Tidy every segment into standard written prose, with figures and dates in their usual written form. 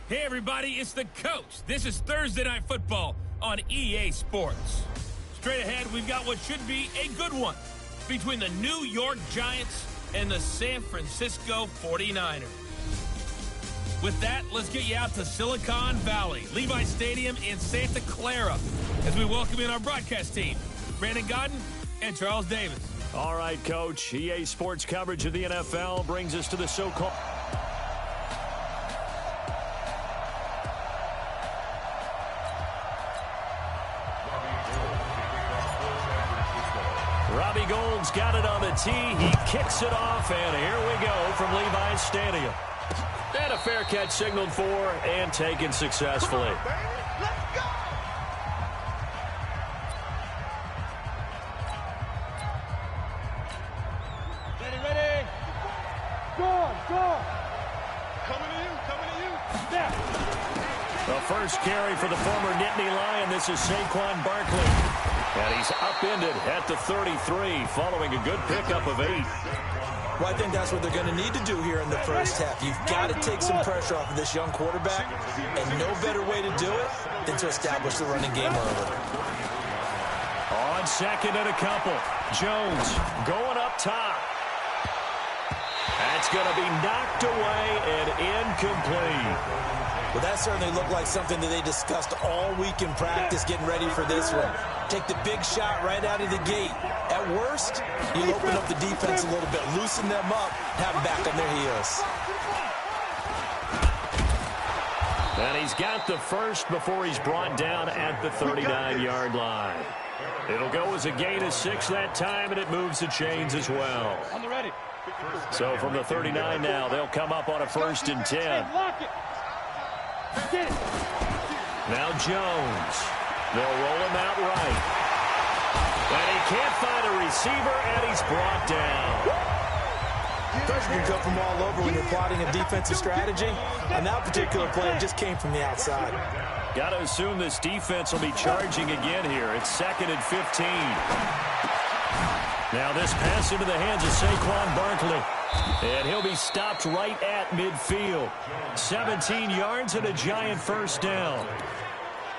Hey, everybody, it's the coach. This is Thursday Night Football on EA Sports. Straight ahead, we've got what should be a good one between the New York Giants and the San Francisco 49ers. With that, let's get you out to Silicon Valley, Levi Stadium in Santa Clara, as we welcome in our broadcast team, Brandon Godden and Charles Davis. All right, Coach. EA Sports coverage of the NFL brings us to the so-called... Robbie Gould's got it on the tee. He kicks it off, and here we go from Levi's Stadium. And a fair catch signaled for and taken successfully. Let's go! Ready. Go. Coming to you. Yeah. The first carry for the former Nittany Lion. This is Saquon Barkley. And he's upended at the 33 following a good pickup of 8. Well, I think that's what they're going to need to do here in the first half. You've got to take some pressure off of this young quarterback, and no better way to do it than to establish the running game early. On second and a couple, Jones going up top. That's going to be knocked away and incomplete. Well, that certainly looked like something that they discussed all week in practice getting ready for this one. Take the big shot right out of the gate. At worst, you'll open up the defense a little bit, loosen them up, have them back on their heels. And he's got the first before he's brought down at the 39-yard line. It'll go as a gain of 6 that time, and it moves the chains as well. On the ready. So from the 39 now, they'll come up on a 1st and 10. Now Jones. They'll roll him out right. And he can't find a receiver, and he's brought down. Pressure can come from all over when you're plotting a defensive strategy. And that particular play just came from the outside. Got to assume this defense will be charging again here. It's 2nd and 15. Now this pass into the hands of Saquon Barkley. And he'll be stopped right at midfield. 17 yards and a giant first down.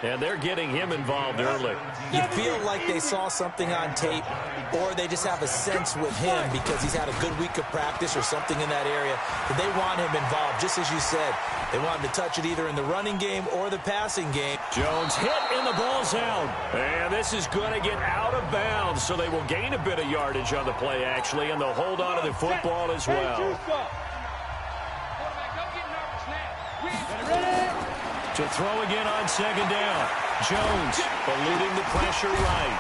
And they're getting him involved early. You feel like they saw something on tape, or they just have a sense with him because he's had a good week of practice or something in that area that they want him involved, just as you said. They want him to touch it either in the running game or the passing game. Jones hit, and the ball's out. And this is going to get out of bounds, so they will gain a bit of yardage on the play, actually, and they'll hold on to the football as well. To throw again on 2nd down. Jones eluding the pressure right.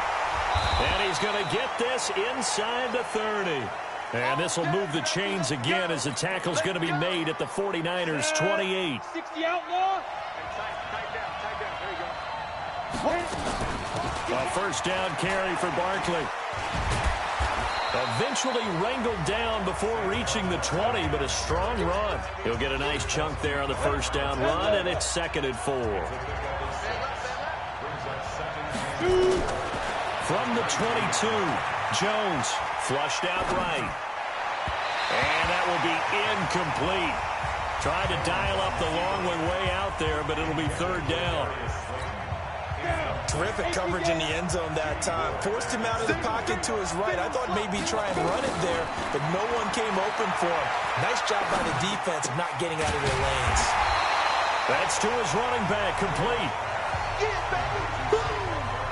And he's going to get this inside the 30. And this will move the chains again as the tackle's going to be made at the 49ers' 28. 60 outlaw. A first down carry for Barkley. Eventually wrangled down before reaching the 20, but a strong run. He'll get a nice chunk there on the first down run, and it's 2nd and 4. From the 22, Jones flushed out right. And that will be incomplete. Tried to dial up the long one way out there, but it'll be 3rd down. Terrific coverage in the end zone that time. Forced him out of the pocket to his right. I thought maybe try and run it there, but no one came open for him. Nice job by the defense of not getting out of their lanes. That's to his running back, complete.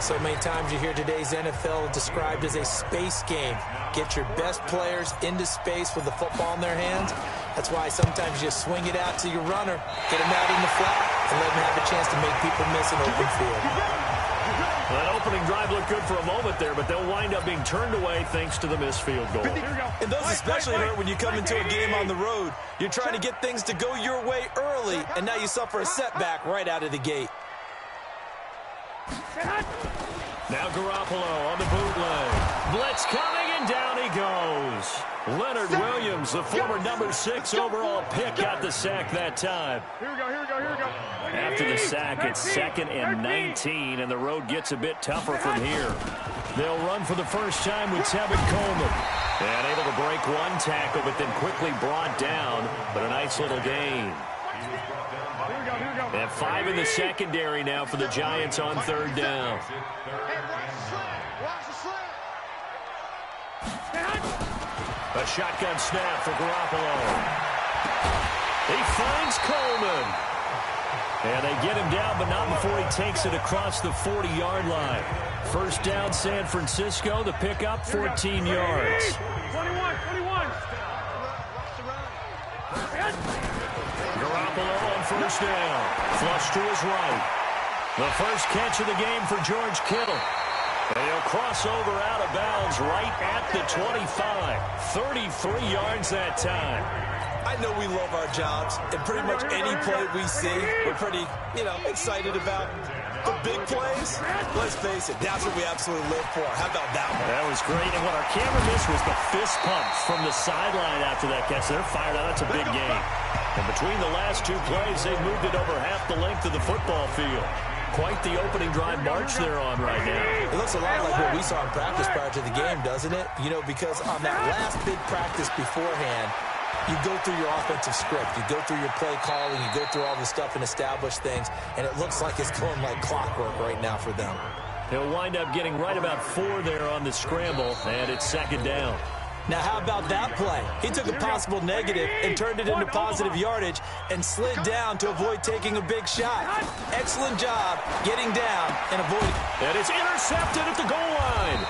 So many times you hear today's NFL described as a space game. Get your best players into space with the football in their hands. That's why sometimes you just swing it out to your runner, get him out in the flat, and let him have a chance to make people miss an open field. Well, that opening drive looked good for a moment there, but they'll wind up being turned away thanks to the missed field goal. And those especially hurt when you come into a game on the road. You're trying to get things to go your way early, and now you suffer a setback right out of the gate. Now Garoppolo on the bootleg. Blitz coming, and down he goes. Leonard Williams, the former number 6 overall pick, got the sack that time. Here we go. After the sack, it's 2nd and 19, and the road gets a bit tougher from here. They'll run for the first time with Tevin Coleman. And able to break one tackle, but then quickly brought down. But a nice little gain. Here we go. And 5 in the secondary now for the Giants on 3rd down. A shotgun snap for Garoppolo. He finds Coleman. And they get him down, but not before he takes it across the 40-yard line. 1st down, San Francisco. The pickup, 14 yards. 21. Garoppolo on 1st down. Flush to his right. The first catch of the game for George Kittle. And he'll cross over out of bounds right at the 25. 33 yards that time. I know we love our jobs, and pretty much any play we see, we're pretty, excited about. The big plays, let's face it, that's what we absolutely live for. How about that one? That was great, and what our camera missed was the fist pumps from the sideline after that catch. They're fired out. That's a big game. And between the last 2 plays, they moved it over half the length of the football field. Quite the opening drive march they're on right now. It looks a lot like what we saw in practice prior to the game, doesn't it? Because on that last big practice beforehand, you go through your offensive script. You go through your play calling. You go through all the stuff and establish things. And it looks like it's going like clockwork right now for them. He'll wind up getting right about 4 there on the scramble, and it's 2nd down. Now, how about that play? He took a possible negative and turned it into positive yardage and slid down to avoid taking a big shot. Excellent job getting down and avoiding. And it's intercepted at the goal line.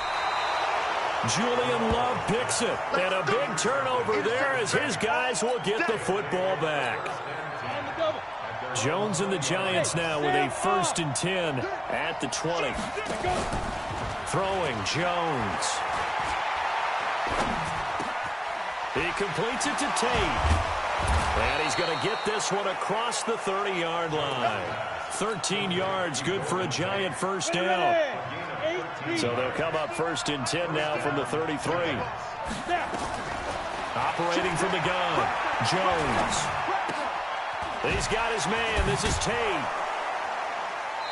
Julian Love picks it. And a big turnover there as his guys will get the football back. Jones and the Giants now with a 1st and 10 at the 20. Throwing Jones. He completes it to Tate. And he's going to get this one across the 30-yard line. 13 yards, good for a Giant 1st down. So they'll come up 1st and 10 now from the 33. Operating from the gun, Jones. He's got his man. This is Tate.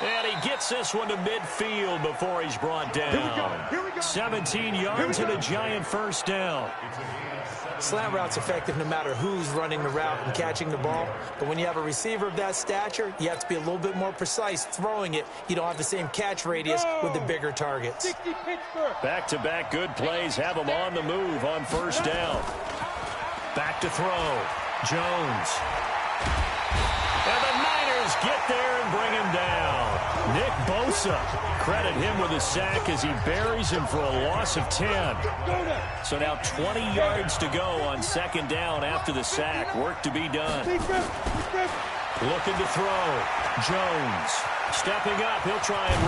And he gets this one to midfield before he's brought down. 17 yards and a Giant 1st down. Slant route's effective no matter who's running the route and catching the ball. But when you have a receiver of that stature, you have to be a little bit more precise throwing it. You don't have the same catch radius with the bigger targets. Back-to-back good plays have him on the move on 1st down. Back to throw. Jones. And the Niners get there and bring him down. Nick Bosa, credit him with a sack as he buries him for a loss of 10. So now 20 yards to go on 2nd down after the sack. Work to be done. Looking to throw. Jones stepping up. He'll try and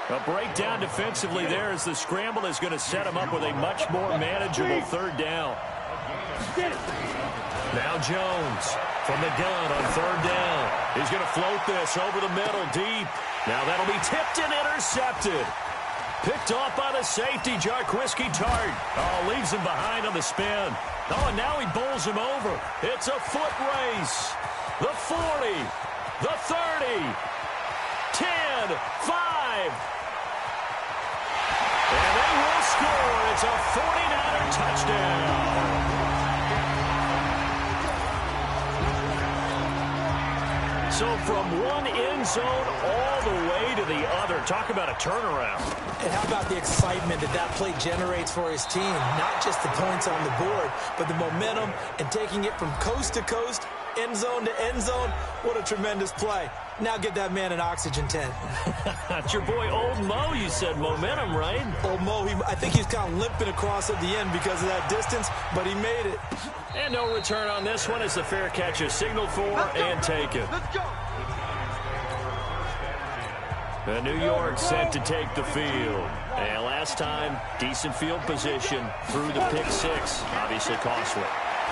run. A breakdown defensively there as the scramble is going to set him up with a much more manageable 3rd down. Now Jones from the gun on 3rd down. He's going to float this over the middle deep. Now that'll be tipped and intercepted. Picked off by the safety, Jarquiski Tart. Oh, leaves him behind on the spin. Oh, and now he bowls him over. It's a foot race. The 40, the 30, 10, 5. And they will score. It's a 49er touchdown. So from one end zone all the way to the other. Talk about a turnaround. And how about the excitement that play generates for his team? Not just the points on the board, but the momentum and taking it from coast to coast, end zone to end zone. What a tremendous play. Now get that man an oxygen tent. It's your boy Old Mo, you said. Momentum, right? Old Mo, I think he's kind of limping across at the end because of that distance, but he made it. And no return on this one as the fair catch is signaled for and taken. Let's go. The New York set to take the field. And last time, decent field position through the pick 6. Obviously costly.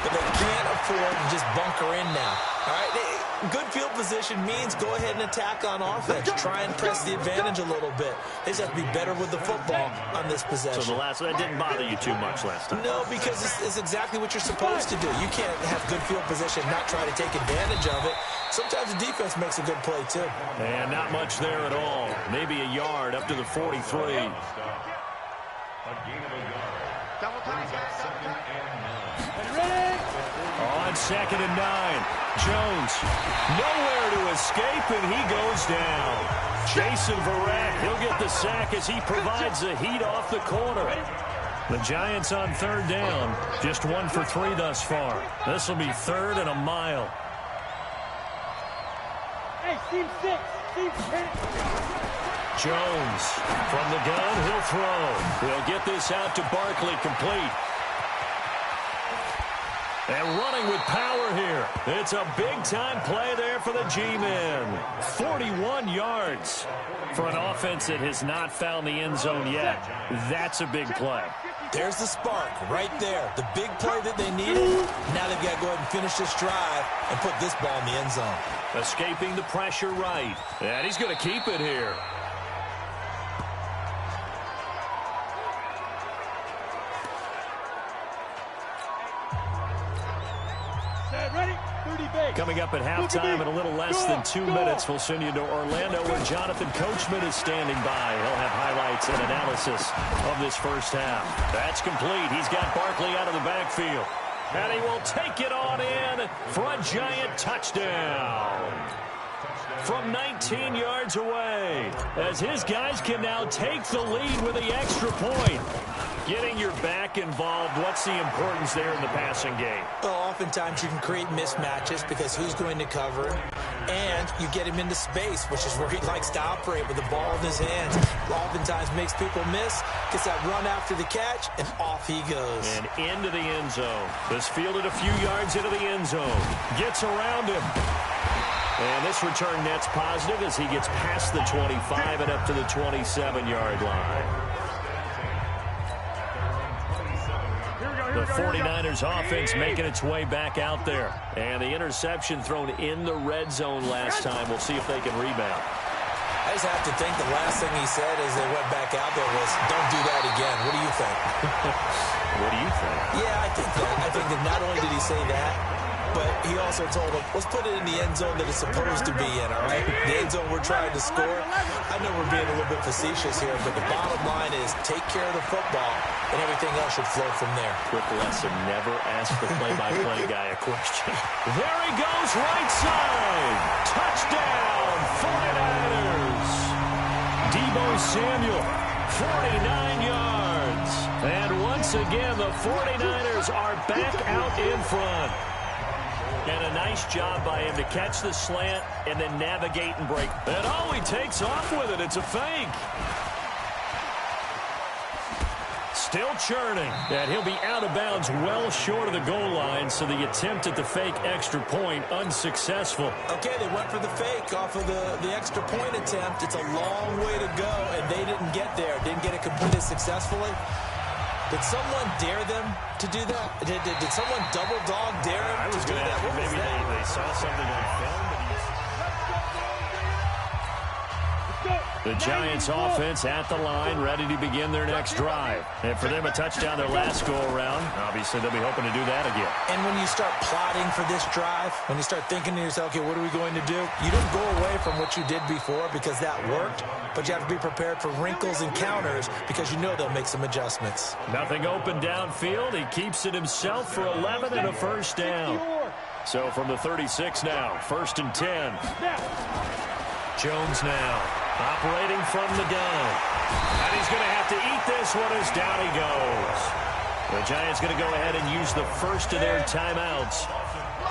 But they can't afford to just bunker in now. All right, good field position means go ahead and attack on offense. Try and press the advantage a little bit. They just have to be better with the football on this possession. So that didn't bother you too much last time? No, because it's exactly what you're supposed to do. You can't have good field position and not try to take advantage of it. Sometimes the defense makes a good play, too. And not much there at all. Maybe a yard up to the 43. On 2nd and 9. Jones, nowhere to escape, and he goes down. Jason Verrett, he'll get the sack as he provides the heat off the corner. The Giants on 3rd down, just 1 for 3 thus far. This will be 3rd and a mile. Hey, team 6, team 10. Jones from the gun, he'll throw. He'll get this out to Barkley, complete. And running with power here. It's a big-time play there for the G-men. 41 yards for an offense that has not found the end zone yet. That's a big play. There's the spark right there. The big play that they needed. Now they've got to go ahead and finish this drive and put this ball in the end zone. Escaping the pressure right. And he's going to keep it here. Coming up at halftime in a little less than 2 minutes, we'll send you to Orlando where Jonathan Coachman is standing by. He'll have highlights and analysis of this first half. That's complete. He's got Barkley out of the backfield. And he will take it on in for a Giant touchdown. From 19 yards away, as his guys can now take the lead with the extra point. Getting your back involved, what's the importance there in the passing game? Well, oftentimes you can create mismatches because who's going to cover him, and you get him into space, which is where he likes to operate with the ball in his hands. Oftentimes makes people miss, gets that run after the catch, and off he goes. And into the end zone. This fielded a few yards into the end zone. Gets around him. And this return net's positive as he gets past the 25 and up to the 27-yard line. The 49ers offense making its way back out there. And the interception thrown in the red zone last time. We'll see if they can rebound. I just have to think the last thing he said as they went back out there was, don't do that again. What do you think? What do you think? Yeah, I think that. I think that not only did he say that, but he also told them, let's put it in the end zone that it's supposed to be in, all right? The end zone we're trying to score. I know we're being a little bit facetious here, but the bottom line is take care of the football, and everything else should flow from there. Quick lesson, never ask the play-by-play guy a question. There he goes, right side. Touchdown, 49ers. Deebo Samuel, 49 yards. And once again, the 49ers are back out in front. And a nice job by him to catch the slant and then navigate and break. And oh, he takes off with it. It's a fake. Still churning. And he'll be out of bounds well short of the goal line, so the attempt at the fake extra point unsuccessful. Okay, they went for the fake off of the extra point attempt. It's a long way to go, and they didn't get there. Didn't get it completed successfully. Did someone dare them to do that? Did someone double dog dare him to do that? What was maybe that? they saw something on film. The Giants offense at the line, ready to begin their next drive. And for them, a touchdown their last go-around. Obviously, they'll be hoping to do that again. And when you start plotting for this drive, when you start thinking to yourself, okay, what are we going to do? You don't go away from what you did before because that worked, but you have to be prepared for wrinkles and counters because you know they'll make some adjustments. Nothing open downfield. He keeps it himself for 11 and a first down. So from the 36 now, 1st and 10. Jones now. Operating from the gun. And he's going to have to eat this one as down he goes. The Giants going to go ahead and use the first of their timeouts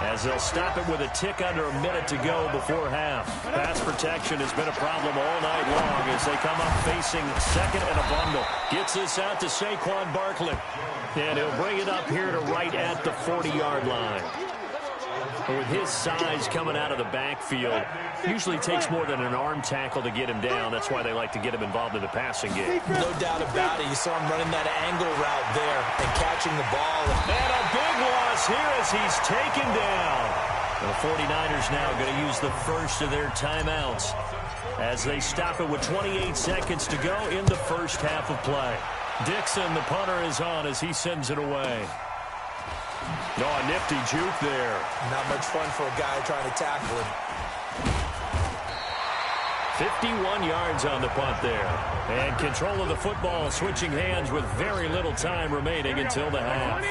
as they'll stop it with a tick under a minute to go before half. Pass protection has been a problem all night long as they come up facing second and a bundle. Gets this out to Saquon Barkley. And he'll bring it up here to right at the 40-yard line. With his size coming out of the backfield, usually takes more than an arm tackle to get him down. That's why they like to get him involved in the passing game. No doubt about it. You saw him running that angle route there and catching the ball. And a big loss here as he's taken down. The 49ers now going to use the first of their timeouts as they stop it with 28 seconds to go in the first half of play. Dixon, the punter, is on as he sends it away. Oh, a nifty juke there. Not much fun for a guy trying to tackle him. 51 yards on the punt there. And control of the football switching hands with very little time remaining until the half.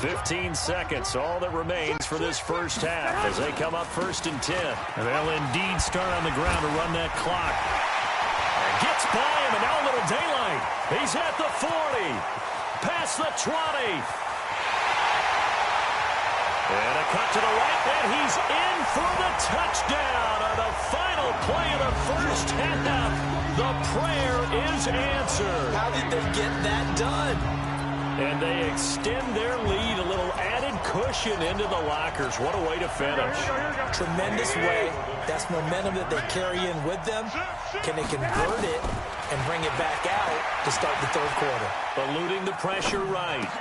15 seconds, all that remains for this first half as they come up 1st and 10. And they'll indeed start on the ground to run that clock. And gets by him, and now a little daylight. He's at the 40, past the 20. And a cut to the right, and he's in for the touchdown on the final play of the first half. The prayer is answered. How did they get that done? And they extend their lead, a little added cushion into the lockers. What a way to finish. Tremendous way. That's momentum that they carry in with them. Can they convert it and bring it back out to start the third quarter? Eluding the pressure right.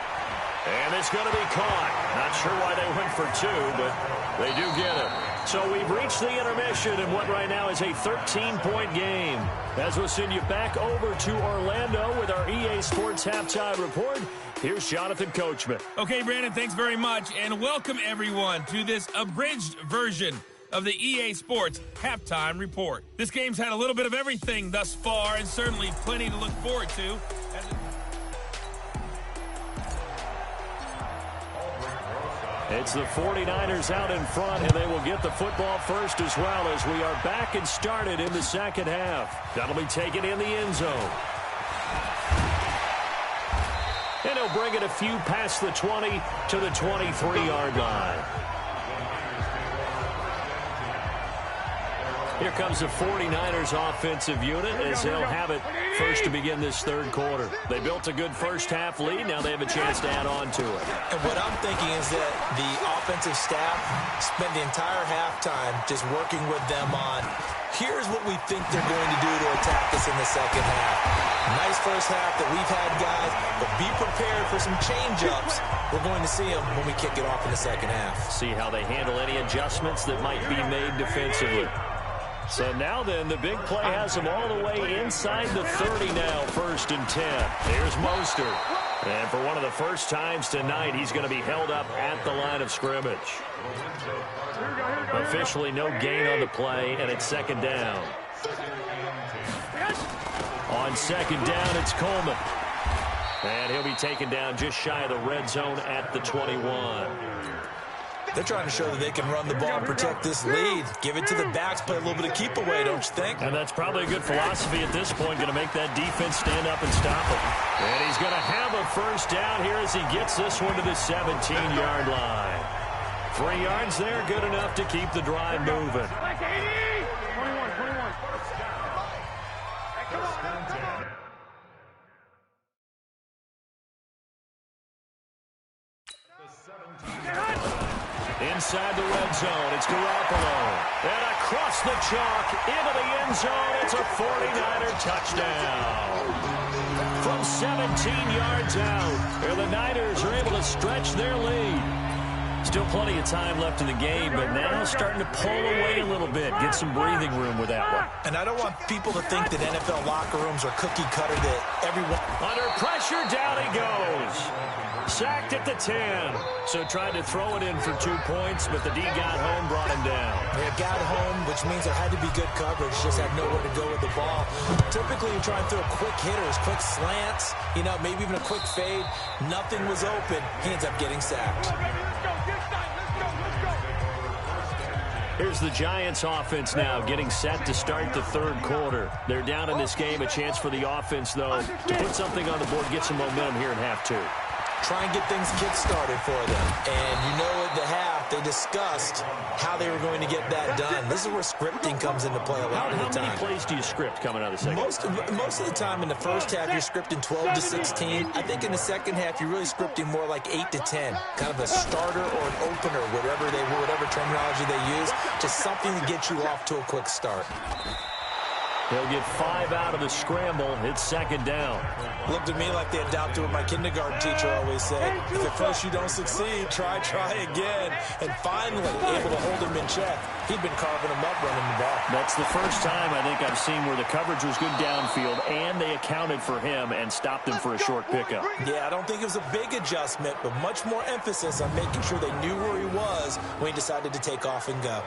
And it's going to be caught. Not sure why they went for 2, but they do get it. So we've reached the intermission in what right now is a 13-point game. As we'll send you back over to Orlando with our EA Sports Halftime Report, here's Jonathan Coachman. Okay, Brandon, thanks very much. And welcome, everyone, to this abridged version of the EA Sports Halftime Report. This game's had a little bit of everything thus far, and certainly plenty to look forward to. It's the 49ers out in front, and they will get the football first as well as we are back and started in the second half. That'll be taken in the end zone. And he'll bring it a few past the 20 to the 23-yard line. Here comes the 49ers offensive unit as they'll have it first to begin this third quarter. They built a good first half lead. Now they have a chance to add on to it. And what I'm thinking is that the offensive staff spent the entire halftime just working with them on, here's what we think they're going to do to attack us in the second half. Nice first half that we've had, guys, but be prepared for some change-ups. We're going to see them when we kick it off in the second half. See how they handle any adjustments that might be made defensively. So now then, the big play has him all the way inside the 30 now, 1st and 10. Here's Mostert. And for one of the first times tonight, he's going to be held up at the line of scrimmage. Officially no gain on the play, and it's 2nd down. On 2nd down, it's Coleman. And he'll be taken down just shy of the red zone at the 21. They're trying to show that they can run the ball and protect this lead. Give it to the backs, play a little bit of keep away, don't you think? And that's probably a good philosophy at this point, going to make that defense stand up and stop him. And he's going to have a first down here as he gets this one to the 17-yard line. 3 yards there, good enough to keep the drive moving. Inside the red zone, it's Garoppolo. And across the chalk, into the end zone, it's a 49er touchdown. From 17 yards out, and the Niners are able to stretch their lead. Still plenty of time left in the game, but now starting to pull away a little bit, get some breathing room with that one. And I don't want people to think that NFL locker rooms are cookie cutter, that everyone... Under pressure, down he goes. Sacked at the 10. So tried to throw it in for 2 points, but the D got home, brought him down. They got home, which means there had to be good coverage, just had nowhere to go with the ball. Typically, you try and throw quick hitters, quick slants, you know, maybe even a quick fade. Nothing was open. He ends up getting sacked. Here's the Giants offense now getting set to start the third quarter. They're down in this game. A chance for the offense, though, to put something on the board, get some momentum here in half 2. Try and get things kick-started for them. And you know at the half, they discussed how they were going to get that done. This is where scripting comes into play a lot of the time. How many plays do you script coming out of the second? Most of the time in the first half, you're scripting 12 to 16. I think in the second half, you're really scripting more like 8 to 10. Kind of a starter or an opener, whatever terminology they use. Just something to get you off to a quick start. They'll get 5 out of the scramble. It's 2nd down. Looked to me like they adopted what my kindergarten teacher always said. If at first you don't succeed, try again. And finally, able to hold him in check. He'd been carving him up running the ball. That's the first time I think I've seen where the coverage was good downfield, and they accounted for him and stopped him for a short pickup. Yeah, I don't think it was a big adjustment, but much more emphasis on making sure they knew where he was when he decided to take off and go.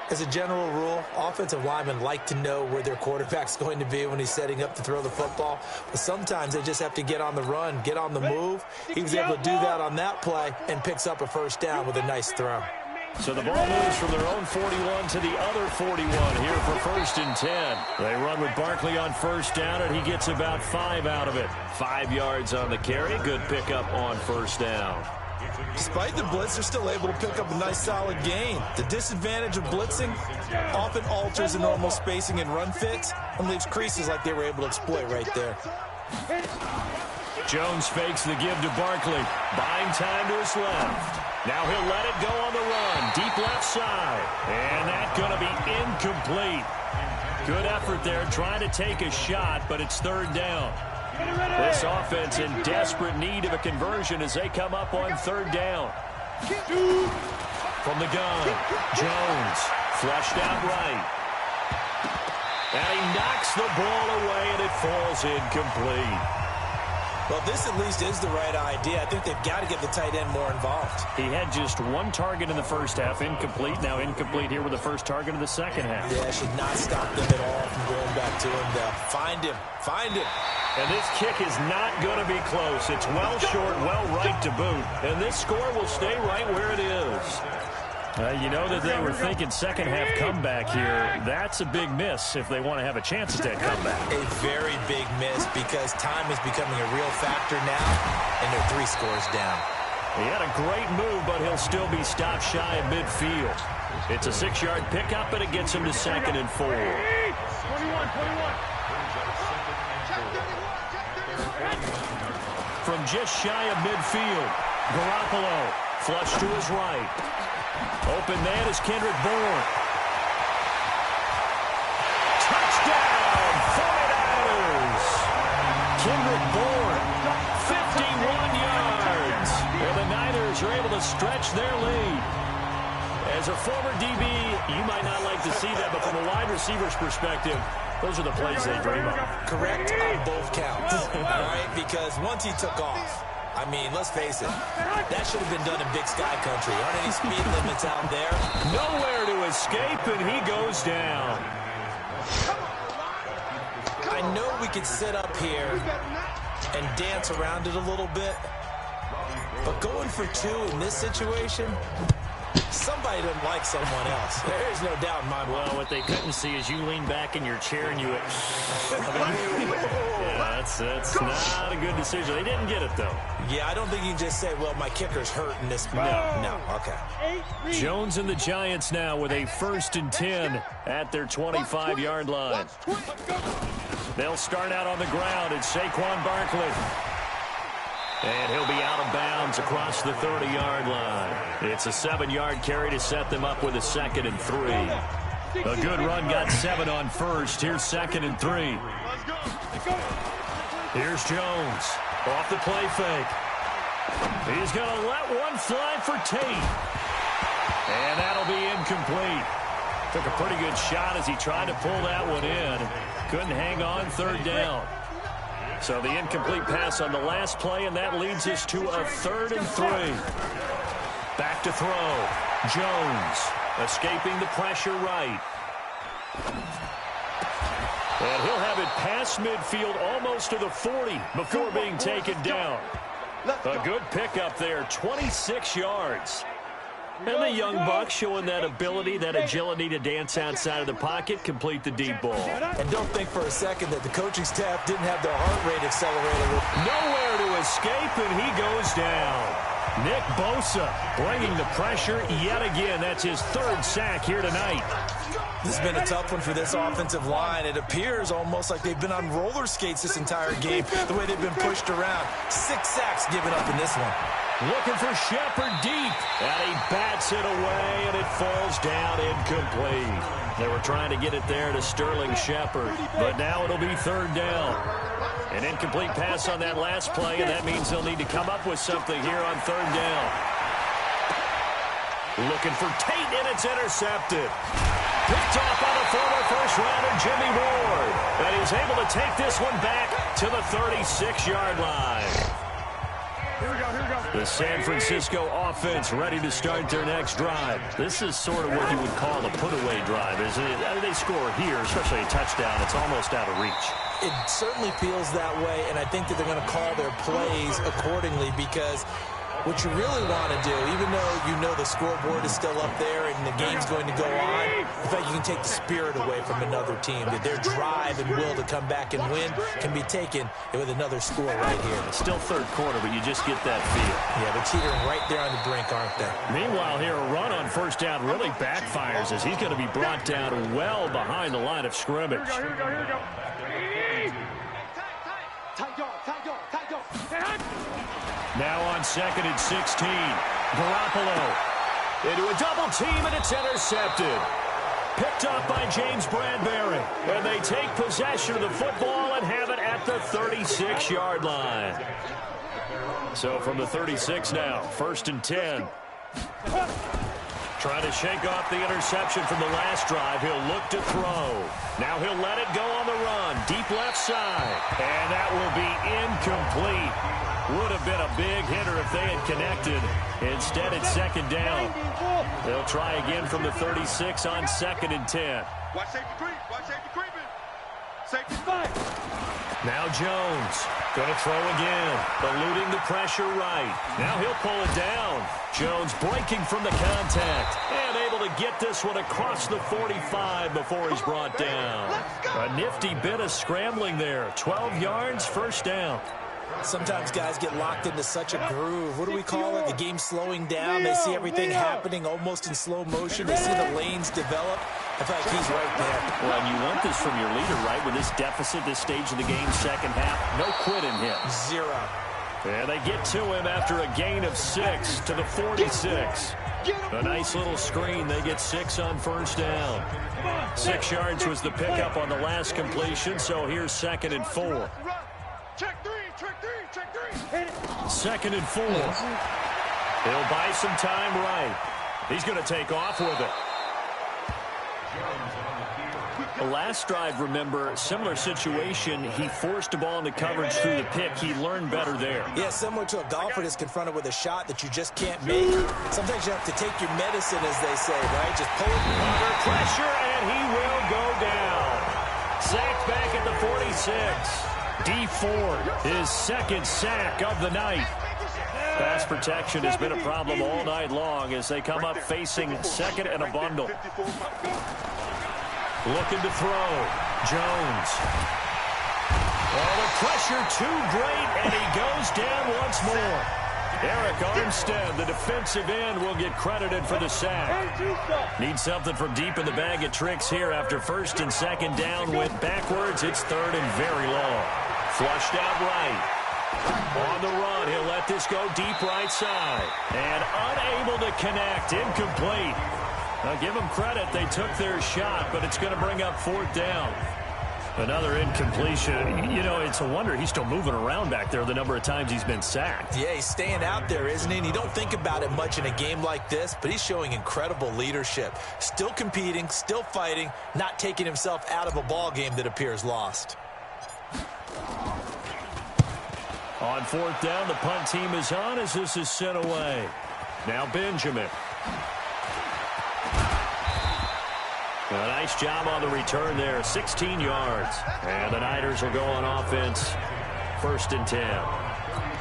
As a general rule, offensive linemen like to know where their quarterback's going to be when he's setting up to throw the football. But sometimes they just have to get on the run, get on the move. He was able to do that on that play and picks up a first down with a nice throw. So the ball moves from their own 41 to the other 41 here for 1st and 10. They run with Barkley on first down, and he gets about 5 out of it. 5 yards on the carry. Good pickup on first down. Despite the blitz, they're still able to pick up a nice solid gain. The disadvantage of blitzing often alters the normal spacing and run fits and leaves creases like they were able to exploit right there. Jones fakes the give to Barkley. Buying time to his left. Now he'll let it go on the run. Deep left side. And that's going to be incomplete. Good effort there trying to take a shot, but it's 3rd down. This offense in desperate need of a conversion as they come up on 3rd down. From the gun, Jones flushed out right. And he knocks the ball away, and it falls incomplete. Well, this at least is the right idea. I think they've got to get the tight end more involved. He had just 1 target in the first half, incomplete. Now incomplete here with the first target of the second half. Yeah, should not stop them at all from going back to him, though. Find him. Find him. And this kick is not going to be close. It's well short, well right to boot. And this score will stay right where it is. You know that they were thinking second half comeback here. That's a big miss if they want to have a chance at that comeback. A very big miss because time is becoming a real factor now, and they're 3 scores down. He had a great move, but he'll still be stopped shy of midfield. It's a 6-yard pickup, and it gets him to 2nd and 4. 21. From just shy of midfield, Garoppolo flush to his right. Open man is Kendrick Bourne. Touchdown, 49ers. Kendrick Bourne, 51 yards. And the Niners are able to stretch their lead. As a former DB, you might not like to see that, but from a wide receiver's perspective, those are the plays they dream of. Correct on both counts. All right, because once he took off, I mean, let's face it, that should have been done in Big Sky Country. Aren't any speed limits out there? Nowhere to escape, and he goes down. I know we could sit up here and dance around it a little bit, but going for 2 in this situation, somebody doesn't like someone else. There is no doubt in my mind. Well, what they couldn't see is you lean back in your chair and you went, yeah, that's not a good decision. They didn't get it, though. Yeah, I don't think you can just say, well, my kicker's hurt in this. No, okay. Jones and the Giants now with a 1st and 10 at their 25-yard line. They'll start out on the ground. It's Saquon Barkley. And he'll be out of bounds across the 30-yard line. It's a 7-yard carry to set them up with a 2nd and 3. A good run got 7 on first. Here's 2nd and 3. Here's Jones off the play fake. He's going to let one fly for Tate. And that'll be incomplete. Took a pretty good shot as he tried to pull that one in. Couldn't hang on 3rd down. So the incomplete pass on the last play, and that leads us to a 3rd and 3. Back to throw. Jones escaping the pressure right. And he'll have it past midfield almost to the 40 before being taken down. A good pickup there, 26 yards. And the young buck showing that ability, that agility to dance outside of the pocket, complete the deep ball. And don't think for a second that the coaching staff didn't have their heart rate accelerated. Nowhere to escape, and he goes down. Nick Bosa bringing the pressure yet again. That's his 3rd sack here tonight. This has been a tough one for this offensive line. It appears almost like they've been on roller skates this entire game, the way they've been pushed around. 6 sacks given up in this one. Looking for Shepard deep. And he bats it away, and it falls down incomplete. They were trying to get it there to Sterling Shepard, but now it'll be 3rd down. An incomplete pass on that last play, and that means they'll need to come up with something here on 3rd down. Looking for Tate, and it's intercepted. Picked off by the former first-rounder Jimmy Ward. And he's able to take this one back to the 36-yard line. Here we go. The San Francisco offense ready to start their next drive. This is sort of what you would call a put-away drive, isn't it? They score here, especially a touchdown. It's almost out of reach. It certainly feels that way, and I think that they're going to call their plays accordingly because what you really want to do, even though you know the scoreboard is still up there and the game's going to go on, in fact, you can take the spirit away from another team. That their drive and will to come back and win can be taken with another score right here. It's still third quarter, but you just get that feel. Yeah, they're teetering right there on the brink, aren't they? Meanwhile, here, a run on first down really backfires as he's going to be brought down well behind the line of scrimmage. Here we go. Now on 2nd and 16. Garoppolo into a double team, and it's intercepted. Picked up by James Bradbury. And they take possession of the football and have it at the 36-yard line. So from the 36 now, 1st and 10. Trying to shake off the interception from the last drive. He'll look to throw. Now he'll let it go on the run. Deep left side. And that will be incomplete. Would have been a big hitter if they had connected. Instead, it's 2nd down. They'll try again from the 36 on 2nd and 10. Watch safety creep. Watch safety creeping. Safety Five. Now Jones going to throw again, eluding the pressure right. Now he'll pull it down. Jones breaking from the contact and able to get this one across the 45 before he's brought down. A nifty bit of scrambling there. 12 yards, 1st down. Sometimes guys get locked into such a groove. What do we call it? The game slowing down. They see everything happening almost in slow motion. They see the lanes develop. I feel like he's right there. Well, and you want this from your leader, right? With this deficit, this stage of the game, second half, no quitting him. 0. And they get to him after a gain of 6 to the 46. A nice little screen. They get 6 on 1st down. 6 yards was the pickup on the last completion, so here's 2nd and 4. check three. 2nd and 4. He'll buy some time right. He's going to take off with it. The last drive, remember, similar situation. He forced the ball into coverage through the pick. He learned better there. Yeah, similar to a golfer that's confronted with a shot that you just can't make. Sometimes you have to take your medicine, as they say, right? Just pull it under pressure, and he will go down. Sacked back at the 46. D Ford, his 2nd sack of the night. Pass protection has been a problem all night long as they come up facing 2nd and a bundle. Looking to throw. Jones. Oh, the pressure too great, and he goes down once more. Eric Armstead, the defensive end, will get credited for the sack. Needs something from deep in the bag of tricks here after 1st and 2nd down. Went backwards. It's 3rd and very long. Flushed out right. On the run, he'll let this go deep right side. And unable to connect. Incomplete. Now give them credit. They took their shot, but it's going to bring up 4th down. Another incompletion. You know, it's a wonder he's still moving around back there the number of times he's been sacked. Yeah, he's staying out there, isn't he? And you don't think about it much in a game like this, but he's showing incredible leadership. Still competing, still fighting, not taking himself out of a ball game that appears lost. On 4th down, the punt team is on as this is sent away. Now Benjamin. A nice job on the return there, 16 yards. And the Niners will go on offense, 1st and 10.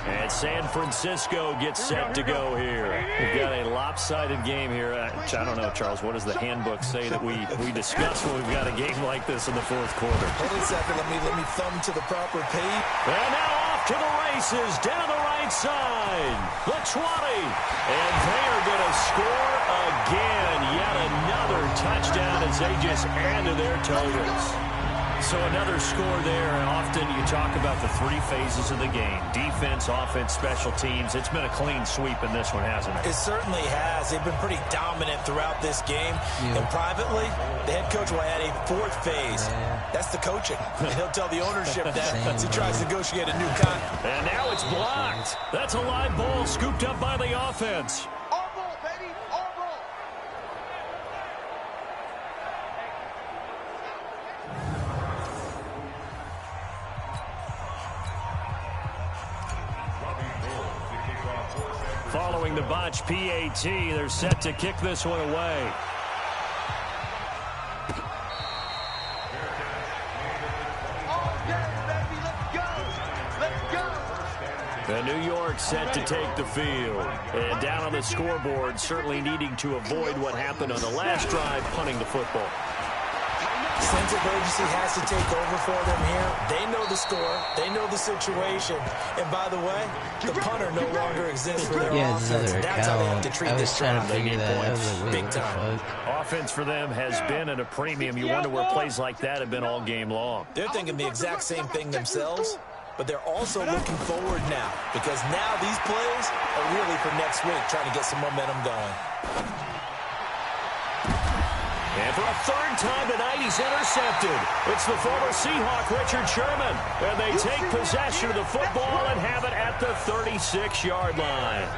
And San Francisco gets set to go here. We've got a lopsided game here. I don't know, Charles, what does the handbook say that we discuss when we've got a game like this in the 4th quarter? Hold on a second. Let me thumb to the proper page. And now off to the races, down the right side. The 20. And they are going to score again. Yet another touchdown as they just add to their totals. So another score there. Often you talk about the 3 phases of the game. Defense, offense, special teams. It's been a clean sweep in this one, hasn't it? It certainly has. They've been pretty dominant throughout this game. Yeah. And privately, the head coach will add a 4th phase. Yeah. That's the coaching. And he'll tell the ownership that as he tries to negotiate a new contract. And now it's blocked. That's a live ball scooped up by the offense. following the botch PAT. They're set to kick this one away. And New York set to take the field. And down on the scoreboard, certainly needing to avoid what happened on the last drive, punting the football. Sense of urgency has to take over for them here. They know the score. They know the situation. And by the way, the punter no longer exists for their offense. That's how they have to treat this trying to drive. figure that out. Big time. Offense for them has been at a premium. You wonder where plays like that have been all game long. They're thinking the exact same thing themselves, but they're also looking forward now, because now these plays are really for next week, trying to get some momentum going. And for a third time tonight, he's intercepted. It's the former Seahawk, Richard Sherman. And they take possession of the football and have it at the 36-yard line.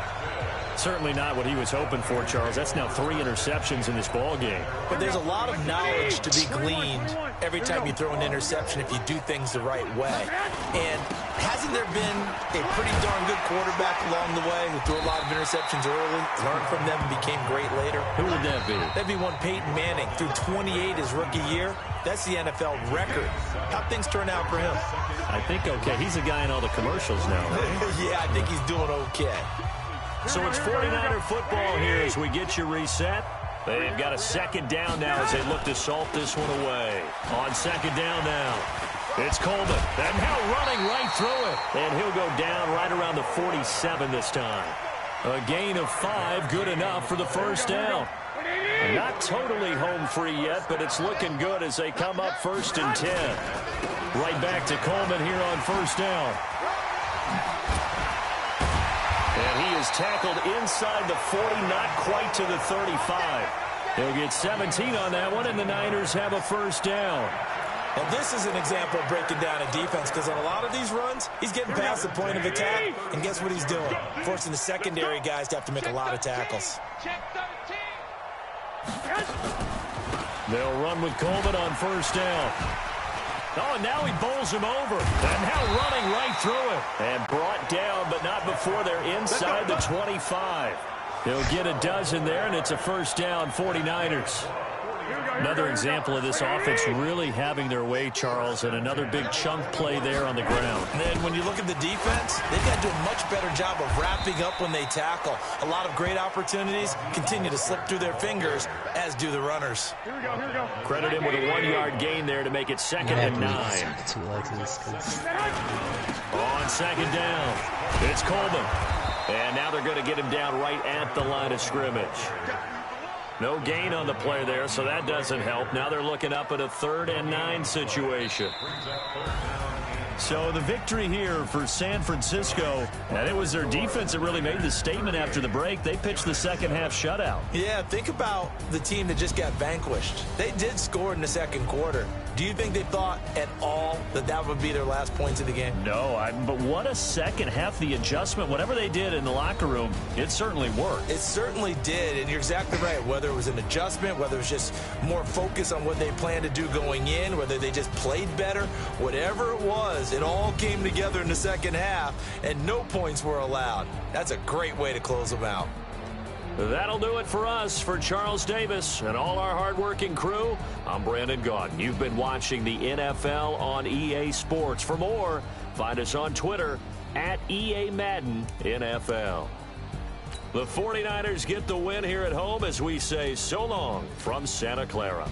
Certainly not what he was hoping for, Charles. That's now 3 interceptions in this ball game. But there's a lot of knowledge to be gleaned every time you throw an interception if you do things the right way. And hasn't there been a pretty darn good quarterback along the way who threw a lot of interceptions early, learned from them, and became great later? Who would that be? That'd be one Peyton Manning. Threw 28 his rookie year. That's the NFL record. How'd things turn out for him? I think okay. He's a guy in all the commercials now, right? Yeah, I think he's doing okay. So it's 49er football here as we get you reset. They've got a second down now as they look to salt this one away. On second down now, it's Coleman. And now running right through it. And he'll go down right around the 47 this time. A gain of 5, good enough for the first down. Not totally home free yet, but it's looking good as they come up 1st and 10. Right back to Coleman here on first down. And he is tackled inside the 40, not quite to the 35. He'll get 17 on that one, and the Niners have a first down. And this is an example of breaking down a defense, because on a lot of these runs, he's getting past the point of attack, and guess what he's doing? Forcing the secondary guys to have to make a lot of tackles. They'll run with Coleman on first down. Oh, and now he bowls him over. And now running right through it. And brought down, but not before they're inside the 25. He'll get a dozen there, and it's a first down, 49ers. Another example of this offense really having their way, Charles, and another big chunk play there on the ground. And then when you look at the defense, they've got to do a much better job of wrapping up when they tackle. A lot of great opportunities continue to slip through their fingers, as do the runners. Here we go. Credit him with a 1-yard gain there to make it 2nd and 9. On second down, it's Coleman. And now they're going to get him down right at the line of scrimmage. No gain on the play there, so that doesn't help. Now they're looking up at a 3rd and 9 situation. So the victory here for San Francisco, and it was their defense that really made the statement after the break. They pitched the second-half shutout. Yeah, think about the team that just got vanquished. They did score in the second quarter. Do you think they thought at all that that would be their last points of the game? No, but what a second half. The adjustment, whatever they did in the locker room, it certainly worked. It certainly did, and you're exactly right. Whether it was an adjustment, whether it was just more focus on what they planned to do going in, whether they just played better, whatever it was, it all came together in the second half, and no points were allowed. That's a great way to close them out. That'll do it for us. For Charles Davis and all our hardworking crew, I'm Brandon Gaudin. You've been watching the NFL on EA Sports. For more, find us on Twitter at EA Madden NFL. The 49ers get the win here at home as we say so long from Santa Clara.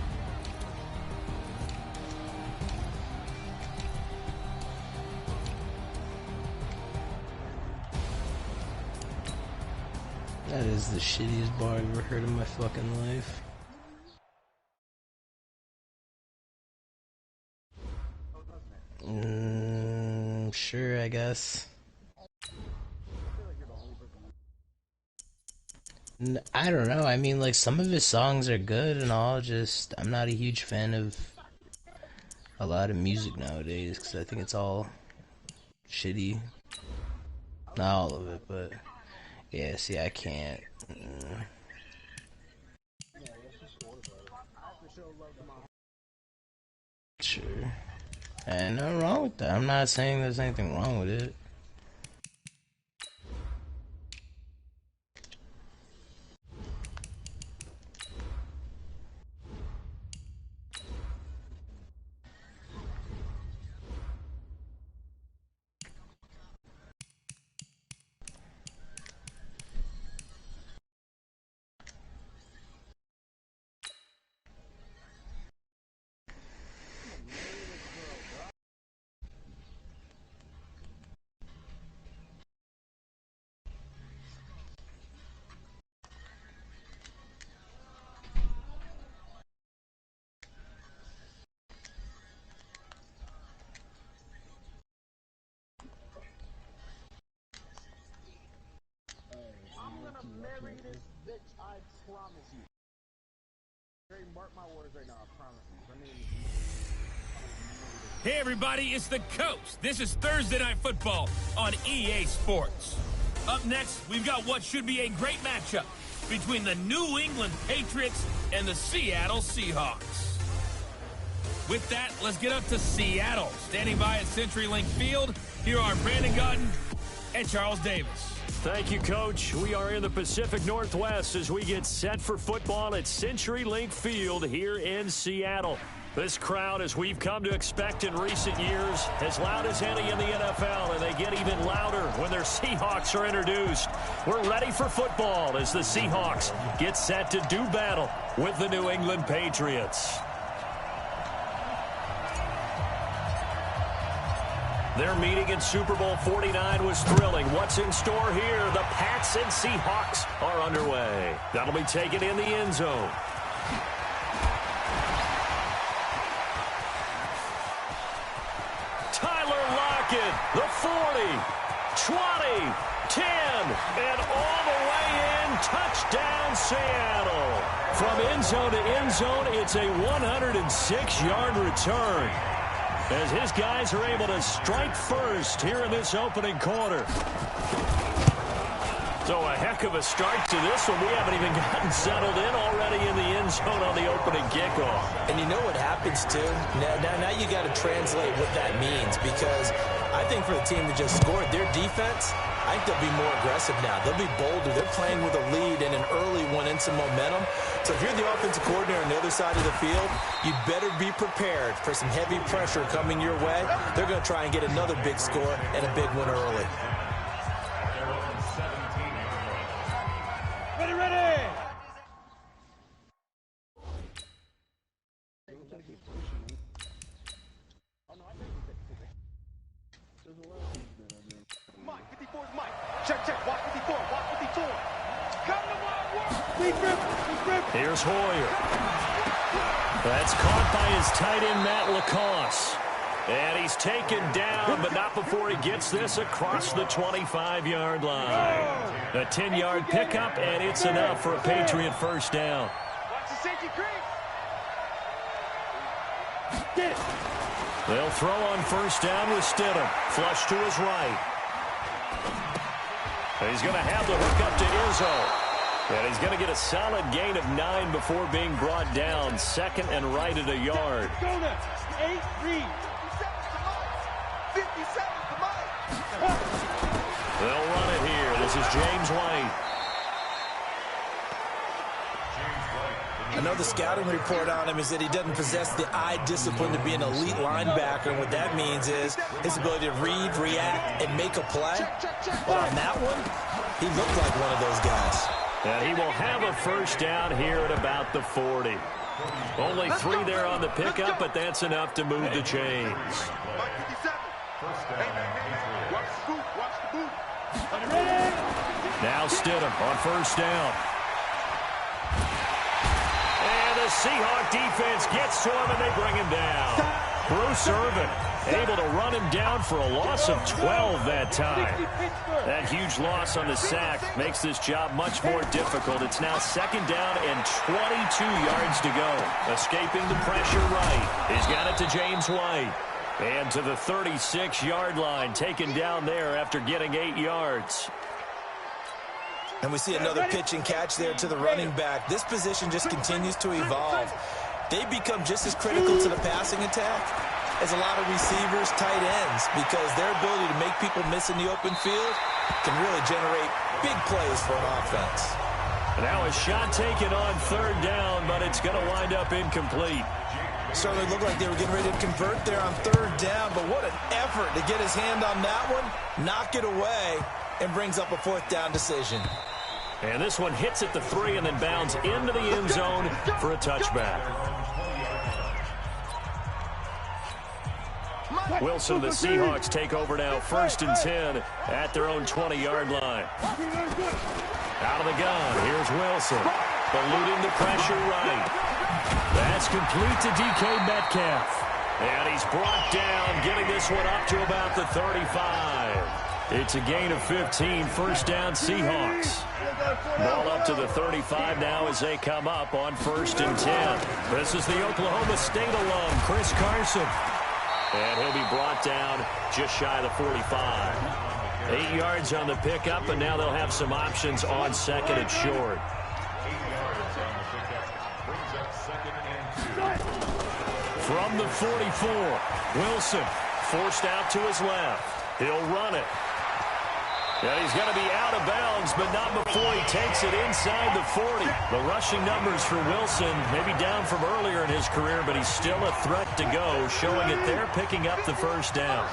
That is the shittiest bar I've ever heard in my fucking life. Sure, I guess. I don't know. I mean, like, some of his songs are good and all, just I'm not a huge fan of a lot of music nowadays because I think it's all shitty. Not all of it, but yeah, see, I can't. Sure. And nothing wrong with that. I'm not saying there's anything wrong with it. Greatest bitch, I promise you. Mark my words right now, I promise you. Hey, everybody, it's the Coach. This is Thursday Night Football on EA Sports. Up next, we've got what should be a great matchup between the New England Patriots and the Seattle Seahawks. With that, let's get up to Seattle. Standing by at CenturyLink Field, here are Brandon Gutton and Charles Davis. Thank you, Coach. We are in the Pacific Northwest as we get set for football at CenturyLink Field here in Seattle. This crowd, as we've come to expect in recent years, as loud as any in the NFL, and they get even louder when their Seahawks are introduced. We're ready for football as the Seahawks get set to do battle with the New England Patriots. Their meeting in Super Bowl 49 was thrilling. What's in store here? The Pats and Seahawks are underway. That'll be taken in the end zone. Tyler Lockett, the 40, 20, 10, and all the way in. Touchdown, Seattle. From end zone to end zone, it's a 106-yard return, as his guys are able to strike first here in this opening quarter. So a heck of a start to this one. We haven't even gotten settled in already in the end zone on the opening kickoff. And you know what happens, too? Now you got to translate what that means, because I think for the team that just scored, their defense, I think they'll be more aggressive now. They'll be bolder. They're playing with a lead and an early one and some momentum. So if you're the offensive coordinator on the other side of the field, you better be prepared for some heavy pressure coming your way. They're going to try and get another big score and a big one early. Ready! Mike, 54 is Mike. Check, watch 54, watch 54. Come to my work. Please grip. Here's Hoyer. That's caught by his tight end, Matt Lacoste. And he's taken down, but not before he gets this across the 25-yard line. A 10-yard pickup, and it's enough for a Patriot first down. Watch the safety creep. They'll throw on first down with Stidham. Flush to his right. He's going to have the hook up to Izzo. And he's going to get a solid gain of 9 before being brought down. Second and right at a yard. Donuts. 8 read. 57 to Mike. They'll run it here. This is James White. I know the scouting report on him is that he doesn't possess the eye discipline to be an elite linebacker, and what that means is his ability to read, react, and make a play. But on that one, he looked like one of those guys. And he will have a first down here at about the 40. Only 3 there on the pickup, but that's enough to move the chains. Mike 57. Hey, watch the boot, watch the boot. Now Stidham on first down. And the Seahawk defense gets to him, and they bring him down. Bruce Irvin able to run him down for a loss of 12 that time. That huge loss on the sack makes this job much more difficult. It's now second down and 22 yards to go. Escaping the pressure right. He's got it to James White. And to the 36-yard line, taken down there after getting 8 yards. And we see another pitch and catch there to the running back. This position just continues to evolve. They become just as critical to the passing attack as a lot of receivers, tight ends, because their ability to make people miss in the open field can really generate big plays for an offense. Now a shot taken on third down, but it's going to wind up incomplete. Certainly looked like they were getting ready to convert there on third down, but what an effort to get his hand on that one, knock it away, and brings up a fourth down decision. And this one hits at the 3 and then bounds into the end zone for a touchback. Wilson, the Seahawks take over now, first and 10 at their own 20-yard line. Out of the gun, here's Wilson, eluding the pressure right. That's complete to DK Metcalf. And he's brought down, getting this one up to about the 35. It's a gain of 15, first down Seahawks. Ball up to the 35 now as they come up on 1st and 10. This is the Oklahoma State alum, Chris Carson. And he'll be brought down just shy of the 45. 8 yards on the pickup, and now they'll have some options on 2nd and short. From the 44, Wilson forced out to his left. He'll run it. Yeah, he's going to be out of bounds, but not before he takes it inside the 40. The rushing numbers for Wilson maybe down from earlier in his career, but he's still a threat to go, showing it there, picking up the first down.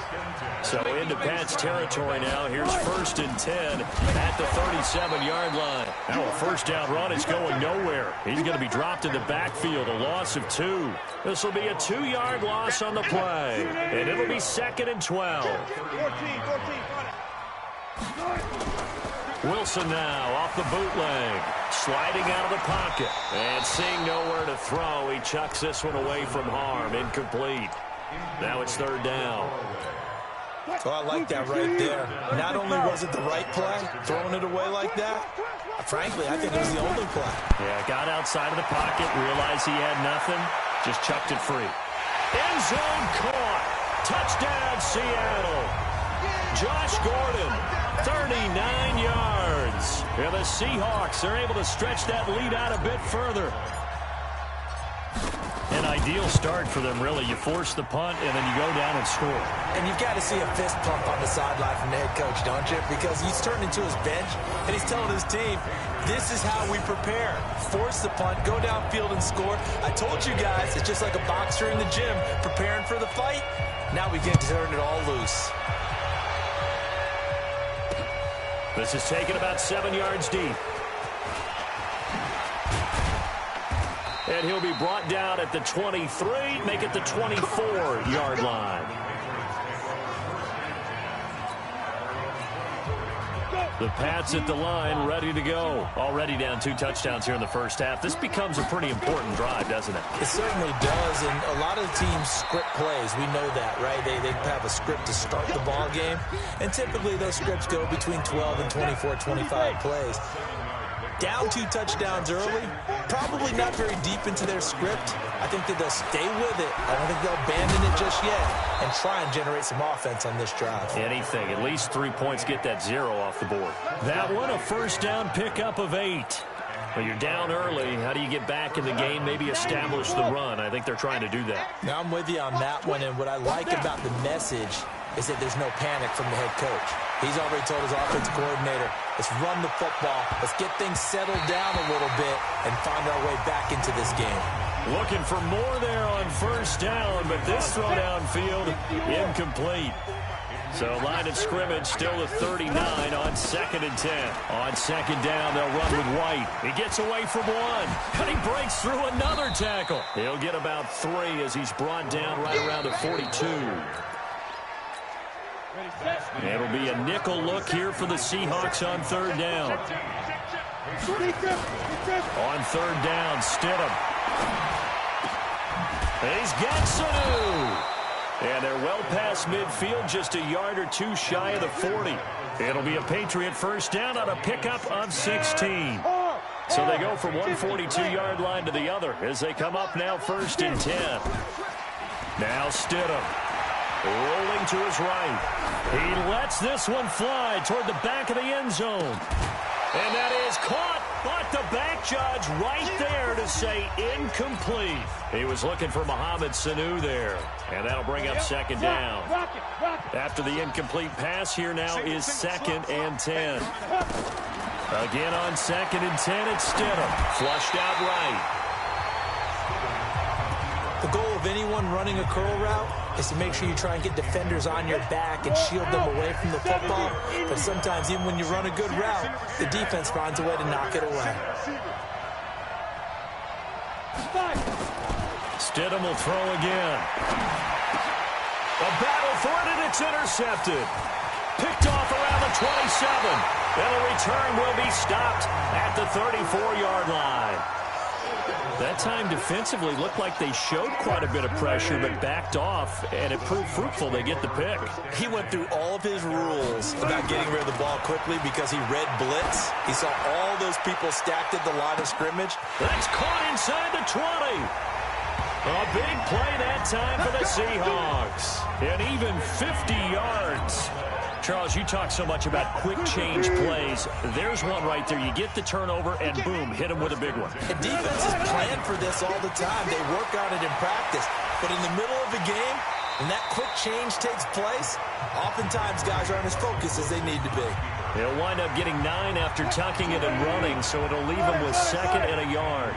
So into Pat's territory now. Here's 1st and 10 at the 37-yard line. Now a first down run is going nowhere. He's going to be dropped in the backfield, a loss of 2. This will be a 2-yard loss on the play, and it'll be 2nd and 12. 14. Wilson now off the bootleg, sliding out of the pocket, and seeing nowhere to throw, he chucks this one away from harm, incomplete. Now it's 3rd down. So I like that right there. Not only was it the right play, throwing it away like that, frankly, I think it was the only play. Yeah, got outside of the pocket, realized he had nothing, just chucked it free. End zone caught. Touchdown, Seattle. Josh Gordon, 39 yards. And the Seahawks are able to stretch that lead out a bit further. An ideal start for them, really. You force the punt, and then you go down and score. And you've got to see a fist pump on the sideline from the head coach, don't you? Because he's turned into his bench, and he's telling his team, this is how we prepare. Force the punt, go downfield and score. I told you guys, it's just like a boxer in the gym preparing for the fight. Now we get to turn it all loose. This is taken about 7 yards deep. And he'll be brought down at the 23, make it the 24-yard line. The Pats at the line, ready to go. Already down 2 touchdowns here in the first half. This becomes a pretty important drive, doesn't it? It certainly does, and a lot of teams script plays. We know that, right? They have a script to start the ball game, and typically those scripts go between 12 and 24, 25 plays. Down 2 touchdowns early, probably not very deep into their script. I think that they'll stay with it. I don't think they'll abandon it just yet and try and generate some offense on this drive. Anything, at least 3 points, get that 0 off the board. That one, a first down pickup of 8. Well, you're down early. How do you get back in the game, maybe establish the run? I think they're trying to do that. Now, I'm with you on that one, and what I like about the message is that there's no panic from the head coach. He's already told his offensive coordinator, let's run the football, let's get things settled down a little bit and find our way back into this game. Looking for more there on first down, but this throw downfield incomplete. So line of scrimmage still at 39 on 2nd and 10. On 2nd down, they'll run with White. He gets away from one, and he breaks through another tackle. He'll get about 3 as he's brought down right around the 42. It'll be a nickel look here for the Seahawks on 3rd down. On 3rd down, Stidham. He's got Sanu. And they're well past midfield, just a yard or 2 shy of the 40. It'll be a Patriot first down on a pickup of 16. So they go from one 42-yard line to the other as they come up now 1st and 10. Now Stidham. Rolling to his right. He lets this one fly toward the back of the end zone. And that is caught, but the back judge right there to say incomplete. He was looking for Mohamed Sanu there. And that'll bring up 2nd down. After the incomplete pass, here now is 2nd and 10. Again on 2nd and 10, it's Stidham. Flushed out right. The goal of anyone running a curl route is to make sure you try and get defenders on your back and shield them away from the football. But sometimes, even when you run a good route, the defense finds a way to knock it away. Stidham will throw again. A battle for it, and it's intercepted. Picked off around the 27. And the return will be stopped at the 34-yard line. That time defensively looked like they showed quite a bit of pressure but backed off, and it proved fruitful. They get the pick. He went through all of his rules about getting rid of the ball quickly because he read blitz. He saw all those people stacked at the line of scrimmage. That's caught inside the 20. A big play that time for the Seahawks. And even 50 yards. Charles, you talk so much about quick change plays. There's one right there. You get the turnover, and boom, hit him with a big one. And defenses plan for this all the time. They work on it in practice. But in the middle of the game, when that quick change takes place, oftentimes guys aren't as focused as they need to be. They'll wind up getting 9 after tucking it and running, so it'll leave them with 2nd and a yard.